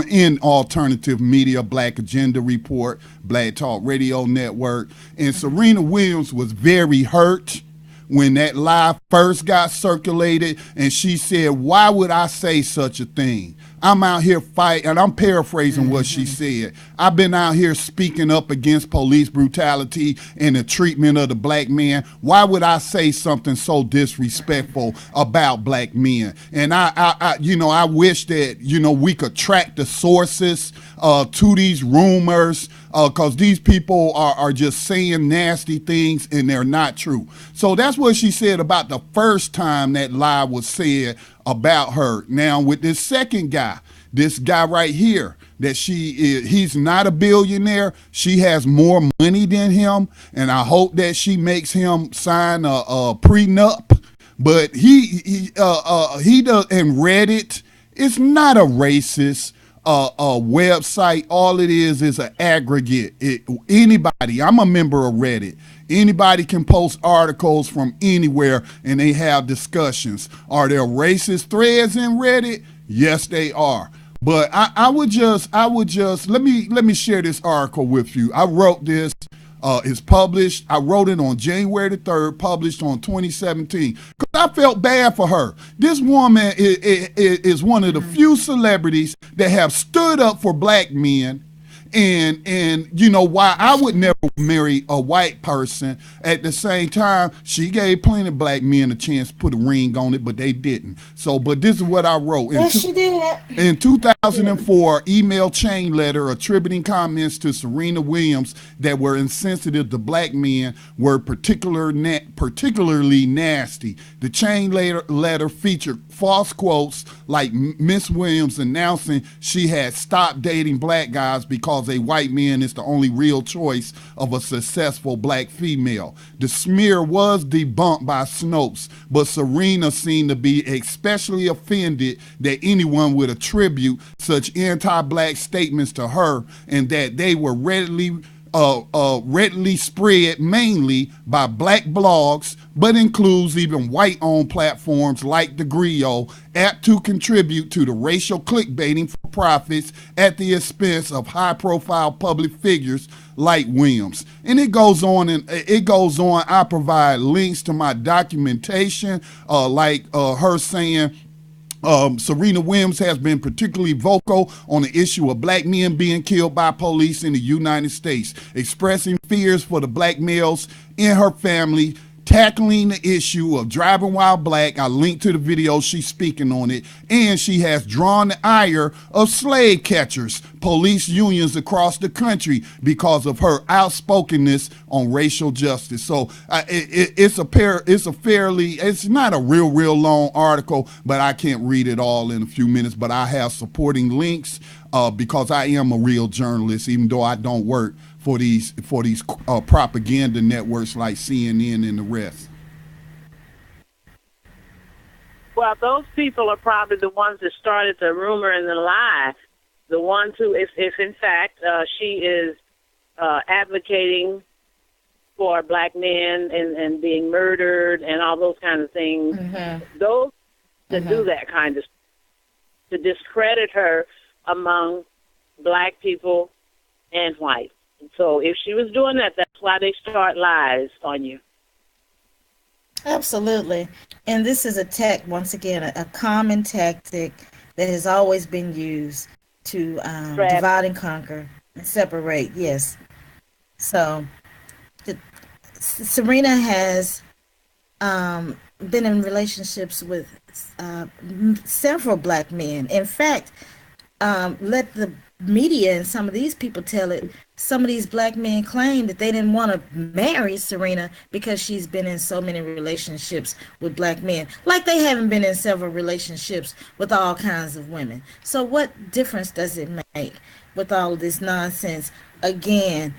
Speaker 1: in alternative media, Black Agenda Report, Black Talk Radio Network, and Serena Williams was very hurt when that live first got circulated, and she said, why would I say such a thing? I'm out here fighting, and I'm paraphrasing what she said. I've been out here speaking up against police brutality and the treatment of the black man. Why would I say something so disrespectful about black men? And I wish that, we could track the sources to these rumors, because these people are just saying nasty things and they're not true. So that's what she said about the first time that lie was said about her. Now with this second guy, this guy right here, that he's not a billionaire. She has more money than him, and I hope that she makes him sign a prenup. But he does, and Reddit, it's not a racist a website. All it is an aggregate. Anybody, I'm a member of Reddit. Anybody can post articles from anywhere and they have discussions. Are there racist threads in Reddit? Yes, they are. But I would just let me share this article with you. I wrote this. It's published. I wrote it on January the 3rd, published on 2017. Because I felt bad for her. This woman is one of the few celebrities that have stood up for black men. And why I would never marry a white person. At the same time, she gave plenty of black men a chance to put a ring on it, but they didn't. So, but this is what I wrote.
Speaker 2: Yes, she did.
Speaker 1: In 2004, email chain letter attributing comments to Serena Williams that were insensitive to black men were particularly nasty. The chain letter featured false quotes like Miss Williams announcing she had stopped dating black guys because a white man is the only real choice of a successful black female. The smear was debunked by Snopes, but Serena seemed to be especially offended that anyone would attribute such anti-black statements to her, and that they were readily spread mainly by black blogs, but includes even white-owned platforms like The Griot, apt to contribute to the racial clickbaiting for profits at the expense of high-profile public figures like Williams. And it goes on. I provide links to my documentation, like her saying, Serena Williams has been particularly vocal on the issue of black men being killed by police in the United States, expressing fears for the black males in her family, tackling the issue of driving while black. I linked to the video, she's speaking on it, and she has drawn the ire of slave catchers, police unions across the country because of her outspokenness on racial justice. So it's not a real long article, but I can't read it all in a few minutes, but I have supporting links because I am a real journalist, even though I don't work for these propaganda networks like CNN and the rest.
Speaker 5: Well, those people are probably the ones that started the rumor and the lie. The ones who, if in fact she is advocating for black men and being murdered and all those kinds of things, those that do that kind of, to discredit her among black people and white. So if she was doing that, that's why they start lies on you.
Speaker 2: Absolutely. And this is once again, a common tactic that has always been used to divide and conquer and separate. Yes. So Serena has been in relationships with several black men. In fact, let the media and some of these people tell it. Some of these black men claim that they didn't want to marry Serena because she's been in so many relationships with black men, like they haven't been in several relationships with all kinds of women. So what difference does it make with all of this nonsense? Again,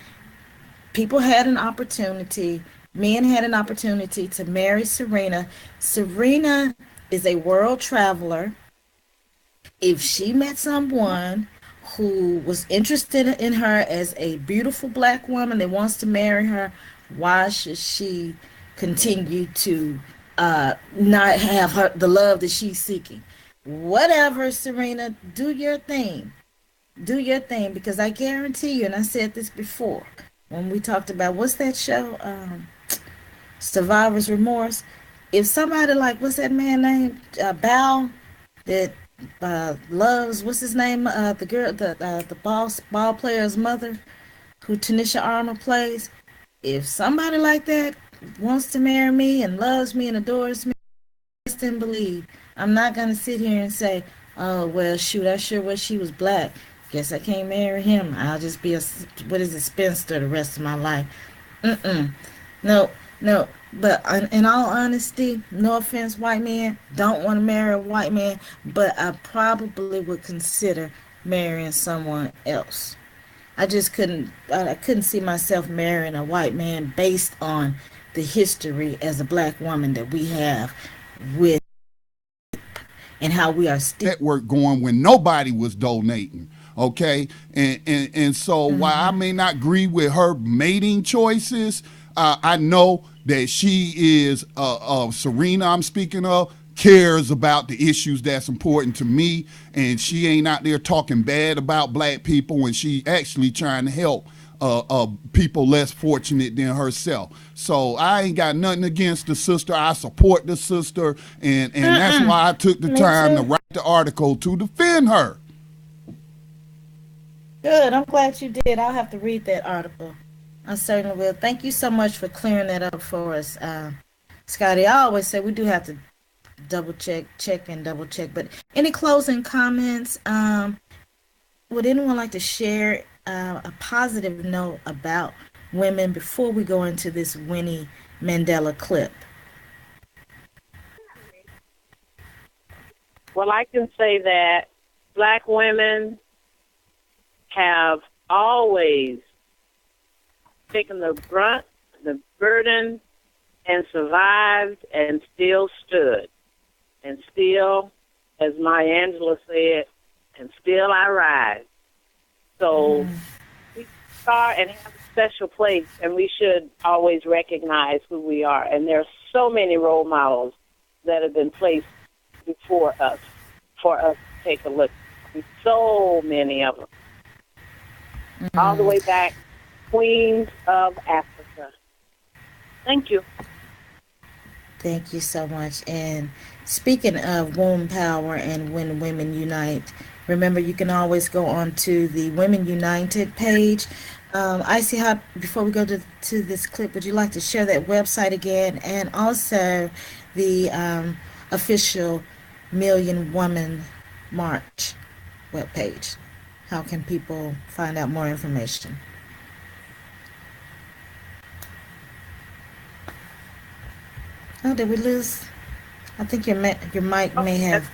Speaker 2: people had an opportunity, men had an opportunity to marry Serena. Serena is a world traveler. If she met someone who was interested in her as a beautiful black woman that wants to marry her, why should she continue to not have the love that she's seeking? Whatever, Serena, do your thing. Do your thing, because I guarantee you, and I said this before when we talked about, what's that show? Survivor's Remorse. If somebody like, what's that man named? Bao, that loves, what's his name? The girl, the ball player's mother, who Tanisha Arnold plays. If somebody like that wants to marry me and loves me and adores me, trust and believe. I'm not gonna sit here and say, oh well, shoot, I sure wish she was black. Guess I can't marry him. I'll just be a spinster the rest of my life. No, no. But in all honesty, no offense, white men, don't want to marry a white man, but I probably would consider marrying someone else. I just I couldn't see myself marrying a white man based on the history as a black woman that we have with and how we are still
Speaker 1: network going when nobody was donating. Okay, and so while I may not agree with her mating choices, I know that she is Serena, I'm speaking of, cares about the issues that's important to me, and she ain't out there talking bad about black people when she actually trying to help people less fortunate than herself. So I ain't got nothing against the sister. I support the sister, and that's why I took the time to write the article to defend her.
Speaker 2: Good. I'm glad you did. I'll have to read that article. I certainly will. Thank you so much for clearing that up for us, Scotty. I always say we do have to check and double check. But any closing comments? Would anyone like to share a positive note about women before we go into this Winnie Mandela clip?
Speaker 5: Well, I can say that black women have always taken the brunt, the burden, and survived and still stood. And still, as Maya Angelou said, and still I rise. So we are and have a special place, and we should always recognize who we are. And there are so many role models that have been placed before us for us to take a look. So many of them. All the way back, Queens of Africa. Thank you.
Speaker 2: Thank you so much. And speaking of womb power and when women unite, remember you can always go on to the Women United page. I see how, before we go to this clip, would you like to share that website again, and also the official Million Woman March webpage? How can people find out more information? Oh, did we lose? I think your mic may have.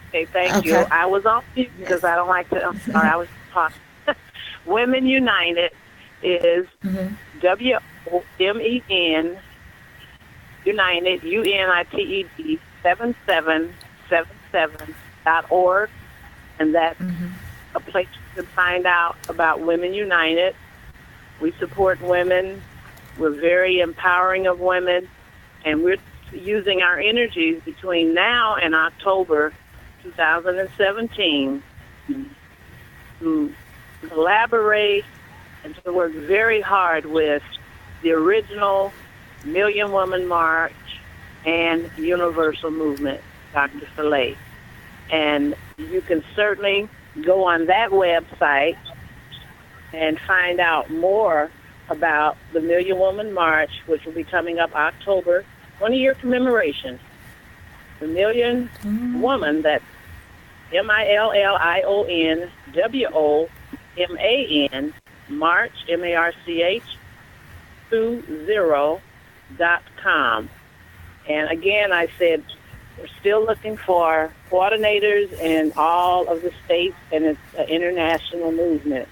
Speaker 5: Okay, thank you. I was on mute because I don't like to. I'm sorry, I was talking. Women United is WOMEN United UNITED 7777.org, and that's a place you can find out about Women United. We support women. We're very empowering of women, and we're using our energies between now and October 2017 to collaborate and to work very hard with the original Million Woman March and Universal Movement, Dr. Soleil. And you can certainly go on that website and find out more about the Million Woman March, which will be coming up October 20-year commemoration. The Million Woman, that's MILLIONWOMAN, March, MARCH, 20.com. And again, I said, we're still looking for coordinators in all of the states, and it's an international movement.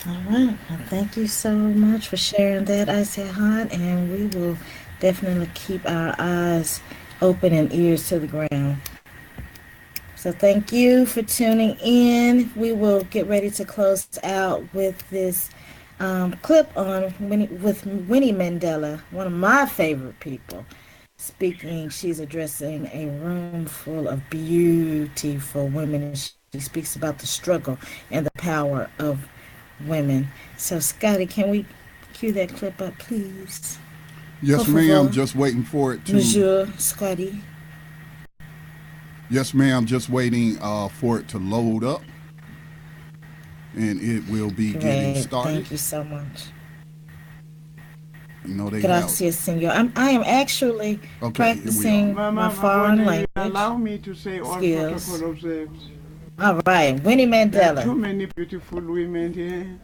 Speaker 2: All right. Well, thank you so much for sharing that, Isaiah Hahn, and we will definitely keep our eyes open and ears to the ground. So thank you for tuning in. We will get ready to close out with this clip on with Winnie Mandela, one of my favorite people, speaking. She's addressing a room full of beautiful women, and she speaks about the struggle and the power of women. So, Scotty, can we cue that clip up, please?
Speaker 1: Yes, ma'am. Just waiting for it to.
Speaker 2: Monsieur Scotty.
Speaker 1: Yes, ma'am. Just waiting for it to load up, and it will be getting started.
Speaker 2: Thank you so much.
Speaker 1: You know they
Speaker 2: Gracias, senor. I am actually practicing my foreign language.
Speaker 6: Allow me to say all protocol observed.
Speaker 2: All right, Winnie Mandela.
Speaker 6: There are too many beautiful women here,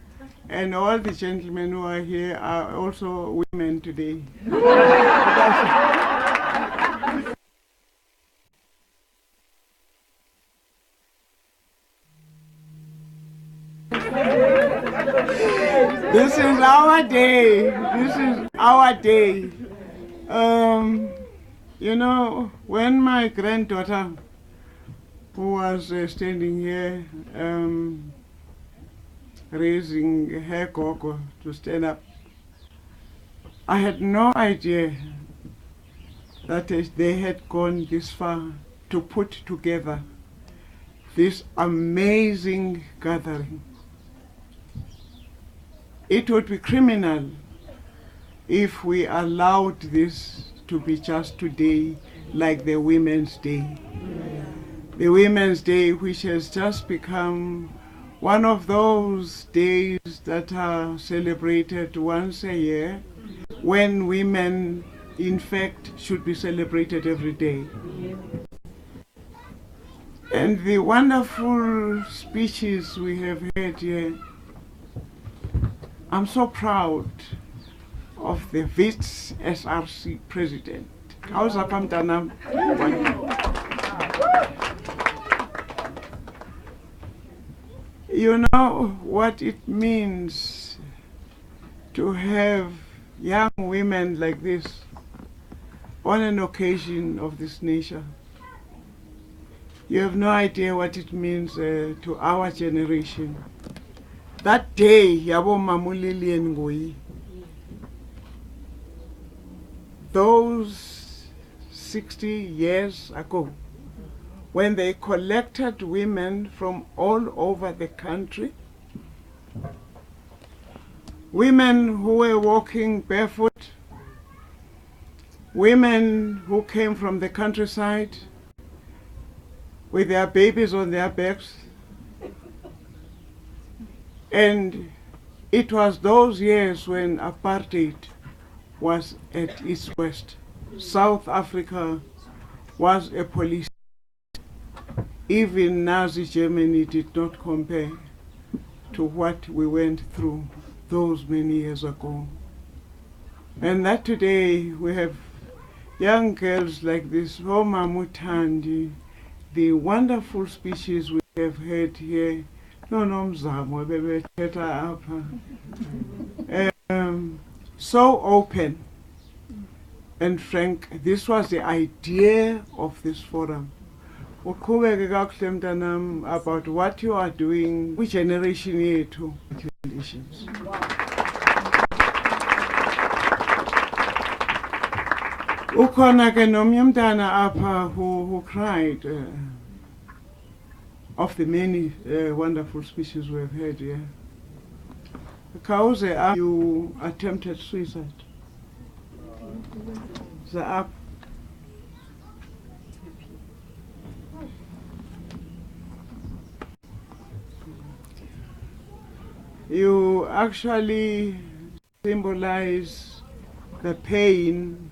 Speaker 6: and all the gentlemen who are here are also women today. This is our day. This is our day. You know, when my granddaughter, who was standing here, raising her gogo to stand up, I had no idea that they had gone this far to put together this amazing gathering. It would be criminal if we allowed this to be just today, like the Women's Day. The Women's Day, which has just become one of those days that are celebrated once a year, when women, in fact, should be celebrated every day. And the wonderful speeches we have heard here, I'm so proud of the Wits SRC president. You know what it means to have young women like this on an occasion of this nature. You have no idea what it means to our generation. That day, Yabo Mamulili and Ngui, those 60 years ago, when they collected women from all over the country, women who were walking barefoot, women who came from the countryside with their babies on their backs. And it was those years when apartheid was at its worst. South Africa was a police. Even Nazi Germany did not compare to what we went through those many years ago. And that today we have young girls like this, Roma Mutandi, the wonderful speeches we have heard here, so open and frank. This was the idea of this forum. About what you are doing, which generation here to conditions. Ukhona ke nomnye umntana apha who cried of the many wonderful speeches we have heard here. Kauze, you attempted suicide. The up. You actually symbolize the pain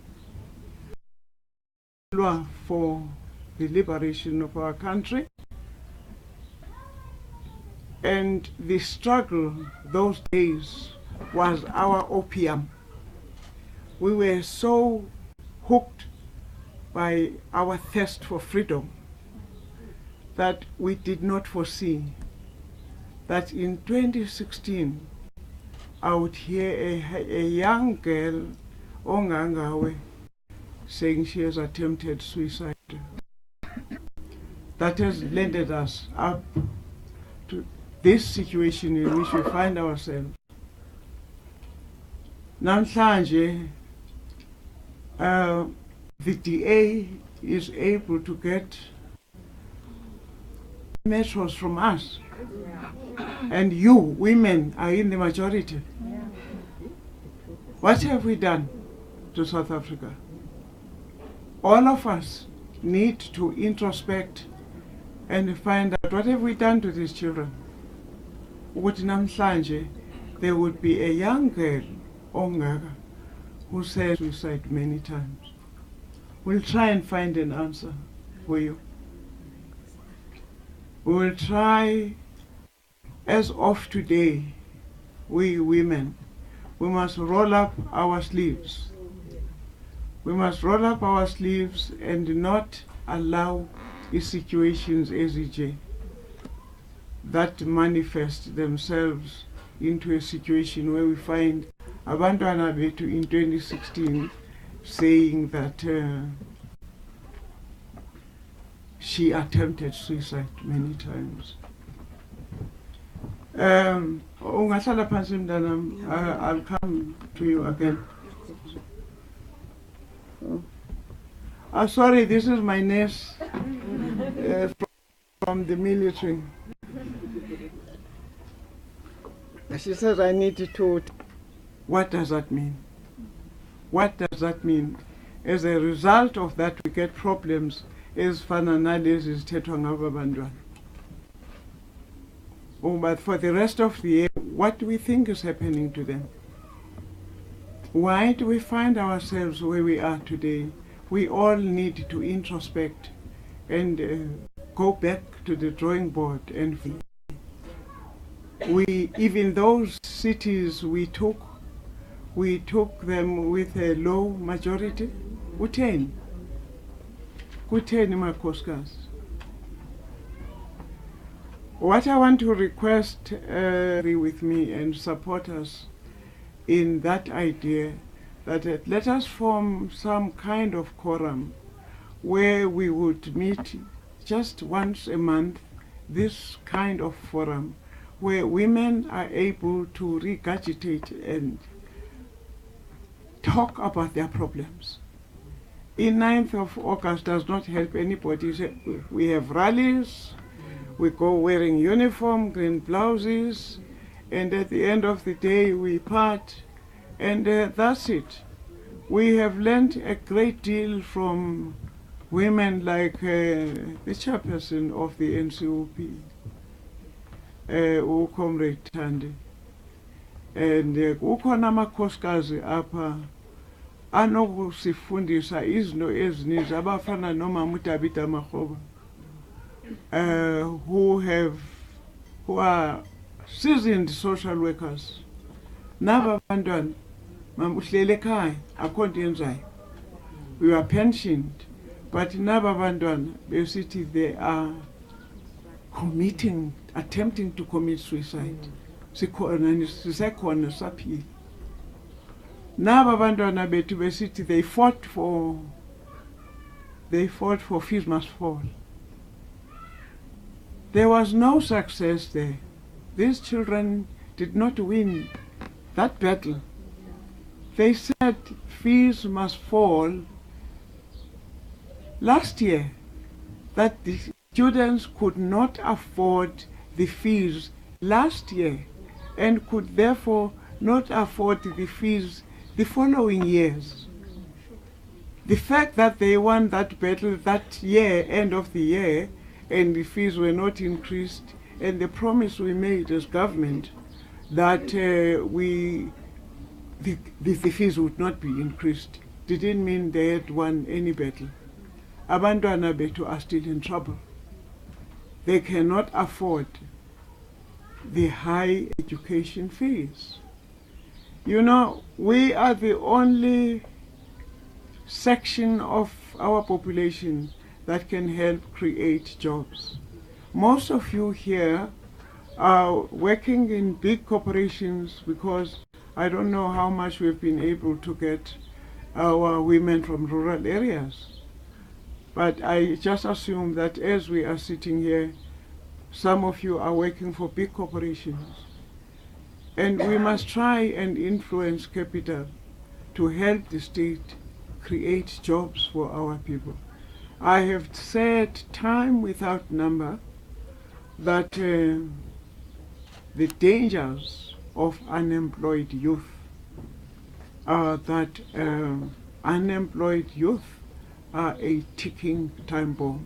Speaker 6: for the liberation of our country, and the struggle those days was our opium. We were so hooked by our thirst for freedom that we did not foresee that in 2016 I would hear a young girl, Ongangawe, saying she has attempted suicide. That has landed us up to this situation in which we find ourselves. Namhlanje, the DA is able to get metros from us. And you, women, are in the majority. What have we done to South Africa? All of us need to introspect and find out what have we done to these children. Ukuthi namhlanje there would be a young girl, Ongaga, who said suicide many times. We'll try and find an answer for you. We will try, as of today, we women, we must roll up our sleeves. We must roll up our sleeves and not allow the situations as that manifest themselves into a situation where we find abantwana bethu in 2016 saying that she attempted suicide many times. Ungahlala phansi mntanami, I'll come to you again. Sorry, this is my nurse from the military. She says I need to. What does that mean? What does that mean? As a result of that, we get problems as fana nalezi zithethwa ngabo abantwana. But for the rest of the year, what do we think is happening to them? Why do we find ourselves where we are today? We all need to introspect and go back to the drawing board. And even those cities we took them with a low majority. Kutheni makhosikazi. What I want to request with me and support us in that idea that let us form some kind of quorum where we would meet just once a month, this kind of forum where women are able to regurgitate and talk about their problems. In 9th of August does not help anybody. We have rallies, we go wearing uniform, green blouses, and at the end of the day we part, and that's it. We have learned a great deal from women like the chairperson of the NCOP, Comrade Thandi, and ukhona amakhosikazi apha anokusifundisa izinto ezininzi abafana nomama uDabita Makgoba, who are seasoned social workers. Naba bantwana mamuhlele ekhaya akho nto yenzayo. We are pensioned, but naba bantwana besithi they are attempting to commit suicide. Sisekhona saphila. Naba bantwana bethu besithi they fought for fees must fall. There was no success there. These children did not win that battle. They said fees must fall last year, that the students could not afford the fees last year and could therefore not afford the fees the following years. The fact that they won that battle that year, end of the year, and the fees were not increased, and the promise we made as government that the fees would not be increased. Didn't mean they had won any battle. Abantwana bethu are still in trouble. They cannot afford the high education fees. You know, we are the only section of our population that can help create jobs. Most of you here are working in big corporations because I don't know how much we've been able to get our women from rural areas. But I just assume that as we are sitting here, some of you are working for big corporations. And we must try and influence capital to help the state create jobs for our people. I have said time without number that the dangers of unemployed youth are that unemployed youth are a ticking time bomb.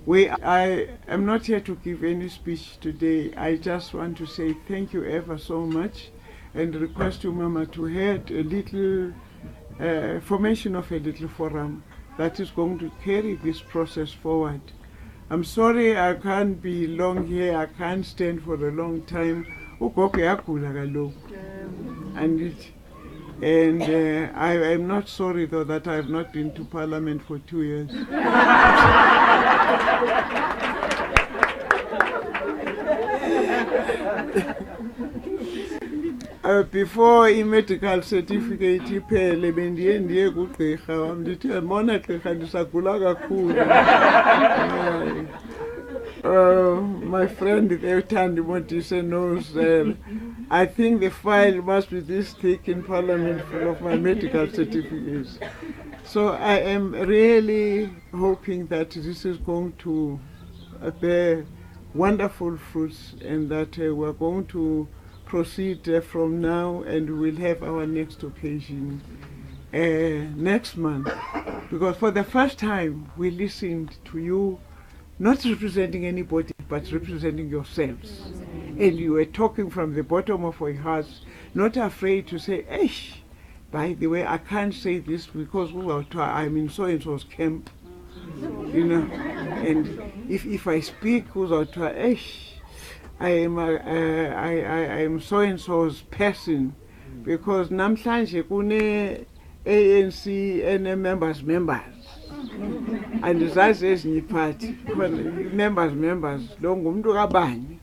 Speaker 6: I am not here to give any speech today. I just want to say thank you ever so much and request you, Mama, to head a little formation of a little forum that is going to carry this process forward. I'm sorry I can't be long here. I can't stand for a long time. And I am not sorry, though, that I have not been to Parliament for 2 years. Before a medical certificate iphele bendiye kugqirha wam ndithi mona gqirha ndisagula kakhulu. My friend Thandi Modise knows I think the file must be this thick in Parliament full of my medical certificates. So I am really hoping that this is going to bear wonderful fruits and that we're going to proceed from now and we'll have our next occasion next month. Because for the first time we listened to you, not representing anybody, but representing yourselves. And you were talking from the bottom of your hearts, not afraid to say, "Eish, by the way, I can't say this because I'm in so-and-so's camp." You know, and if I speak, "Eish, I am so-and-so's person," because namhlanje kune ANC and members. And zazi ezinye iphathi members lo ngumuntu kabani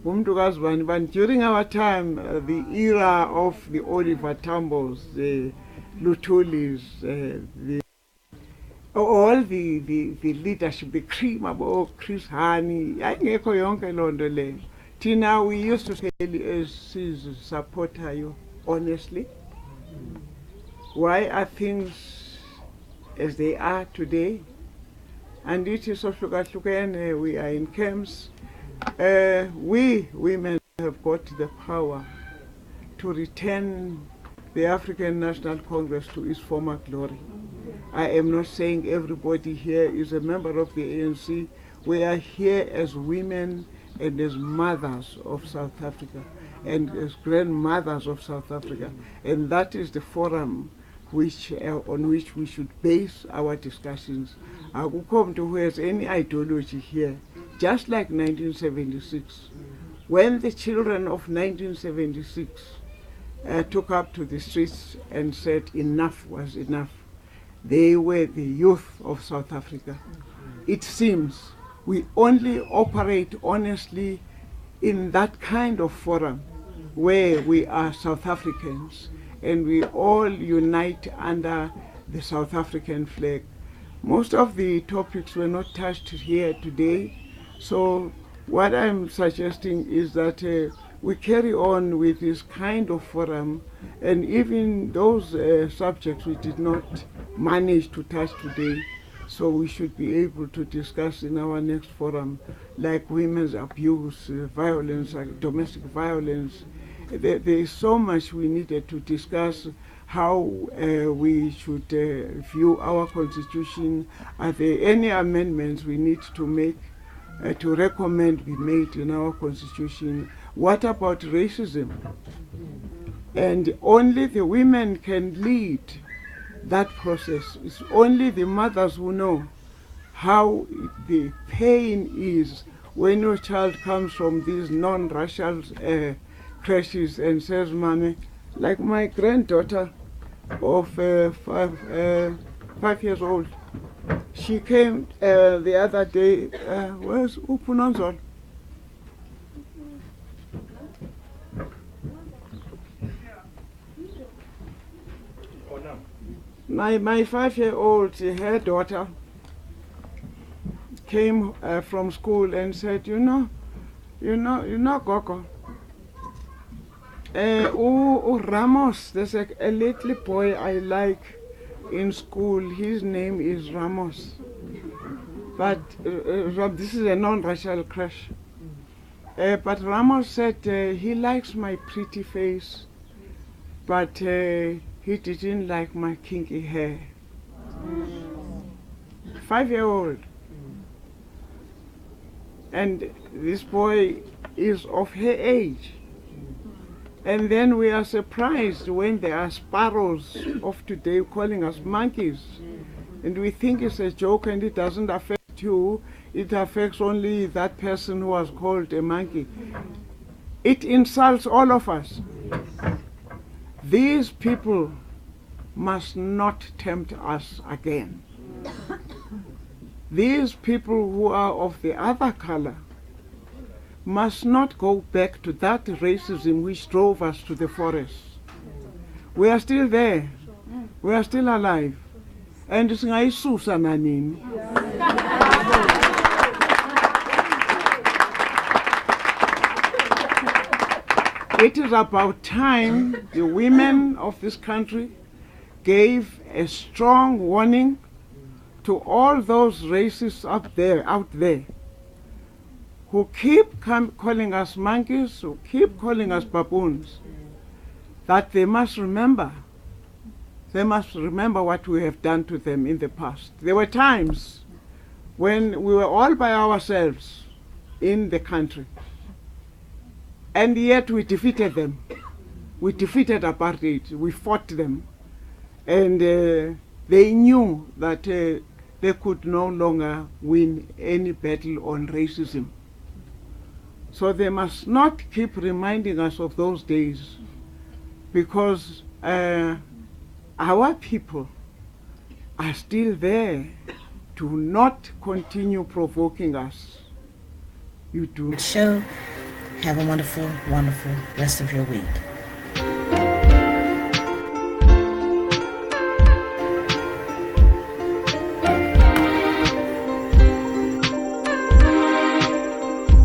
Speaker 6: ngumuntu kazibani. But during our time, the era of the Oliver Tambos, the Lutulis, all the leadership, the cream abo Chris Hani, ayingekho yonke loo nto leyo. Tina, we used to say support you honestly. Why are things as they are today? And it is of Lukahlukene, we are in camps. We women have got the power to return the African National Congress to its former glory. I am not saying everybody here is a member of the ANC. We are here as women and as mothers of South Africa and as grandmothers of South Africa. And that is the forum on which we should base our discussions. Akukho mntu who has any ideology here, just like 1976. When the children of 1976 took up to the streets and said enough was enough, they were the youth of South Africa. It seems we only operate honestly in that kind of forum where we are South Africans and we all unite under the South African flag. Most of the topics were not touched here today, so what I'm suggesting is that we carry on with this kind of forum, and even those subjects we did not manage to touch today, so we should be able to discuss in our next forum, like women's abuse, violence, domestic violence. There is so much we needed to discuss, how we should view our constitution. Are there any amendments we need to make, to recommend be made in our constitution? What about racism? And only the women can lead that process. It's only the mothers who know how the pain is when your child comes from these non-racial crashes and says, "Mommy," like my granddaughter of 5 years old, she came the other day, where's Upunonzol? My 5-year-old, her daughter, came from school and said, you know, Gogo, Ramos, there's a little boy I like in school, his name is Ramos. But this is a non-racial crush. But Ramos said he likes my pretty face, but he didn't like my kinky hair. 5-year-old. And this boy is of her age. And then we are surprised when there are sparrows of today calling us monkeys. And we think it's a joke and it doesn't affect you. It affects only that person who was called a monkey. It insults all of us. These people must not tempt us again. These people who are of the other color must not go back to that racism which drove us to the forest. We are still there. We are still alive. And singayisusa nanini. It is about time the women of this country gave a strong warning to all those racists out there, who keep calling us monkeys, who keep calling us baboons, that they must remember what we have done to them in the past. There were times when we were all by ourselves in the country, and yet we defeated them. We defeated apartheid, we fought them, and they knew that they could no longer win any battle on racism. So they must not keep reminding us of those days, because our people are still there to not continue provoking us. You do.
Speaker 2: Show. Have a wonderful, wonderful rest of your week.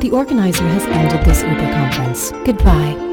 Speaker 7: The organizer has ended this Uber conference. Goodbye.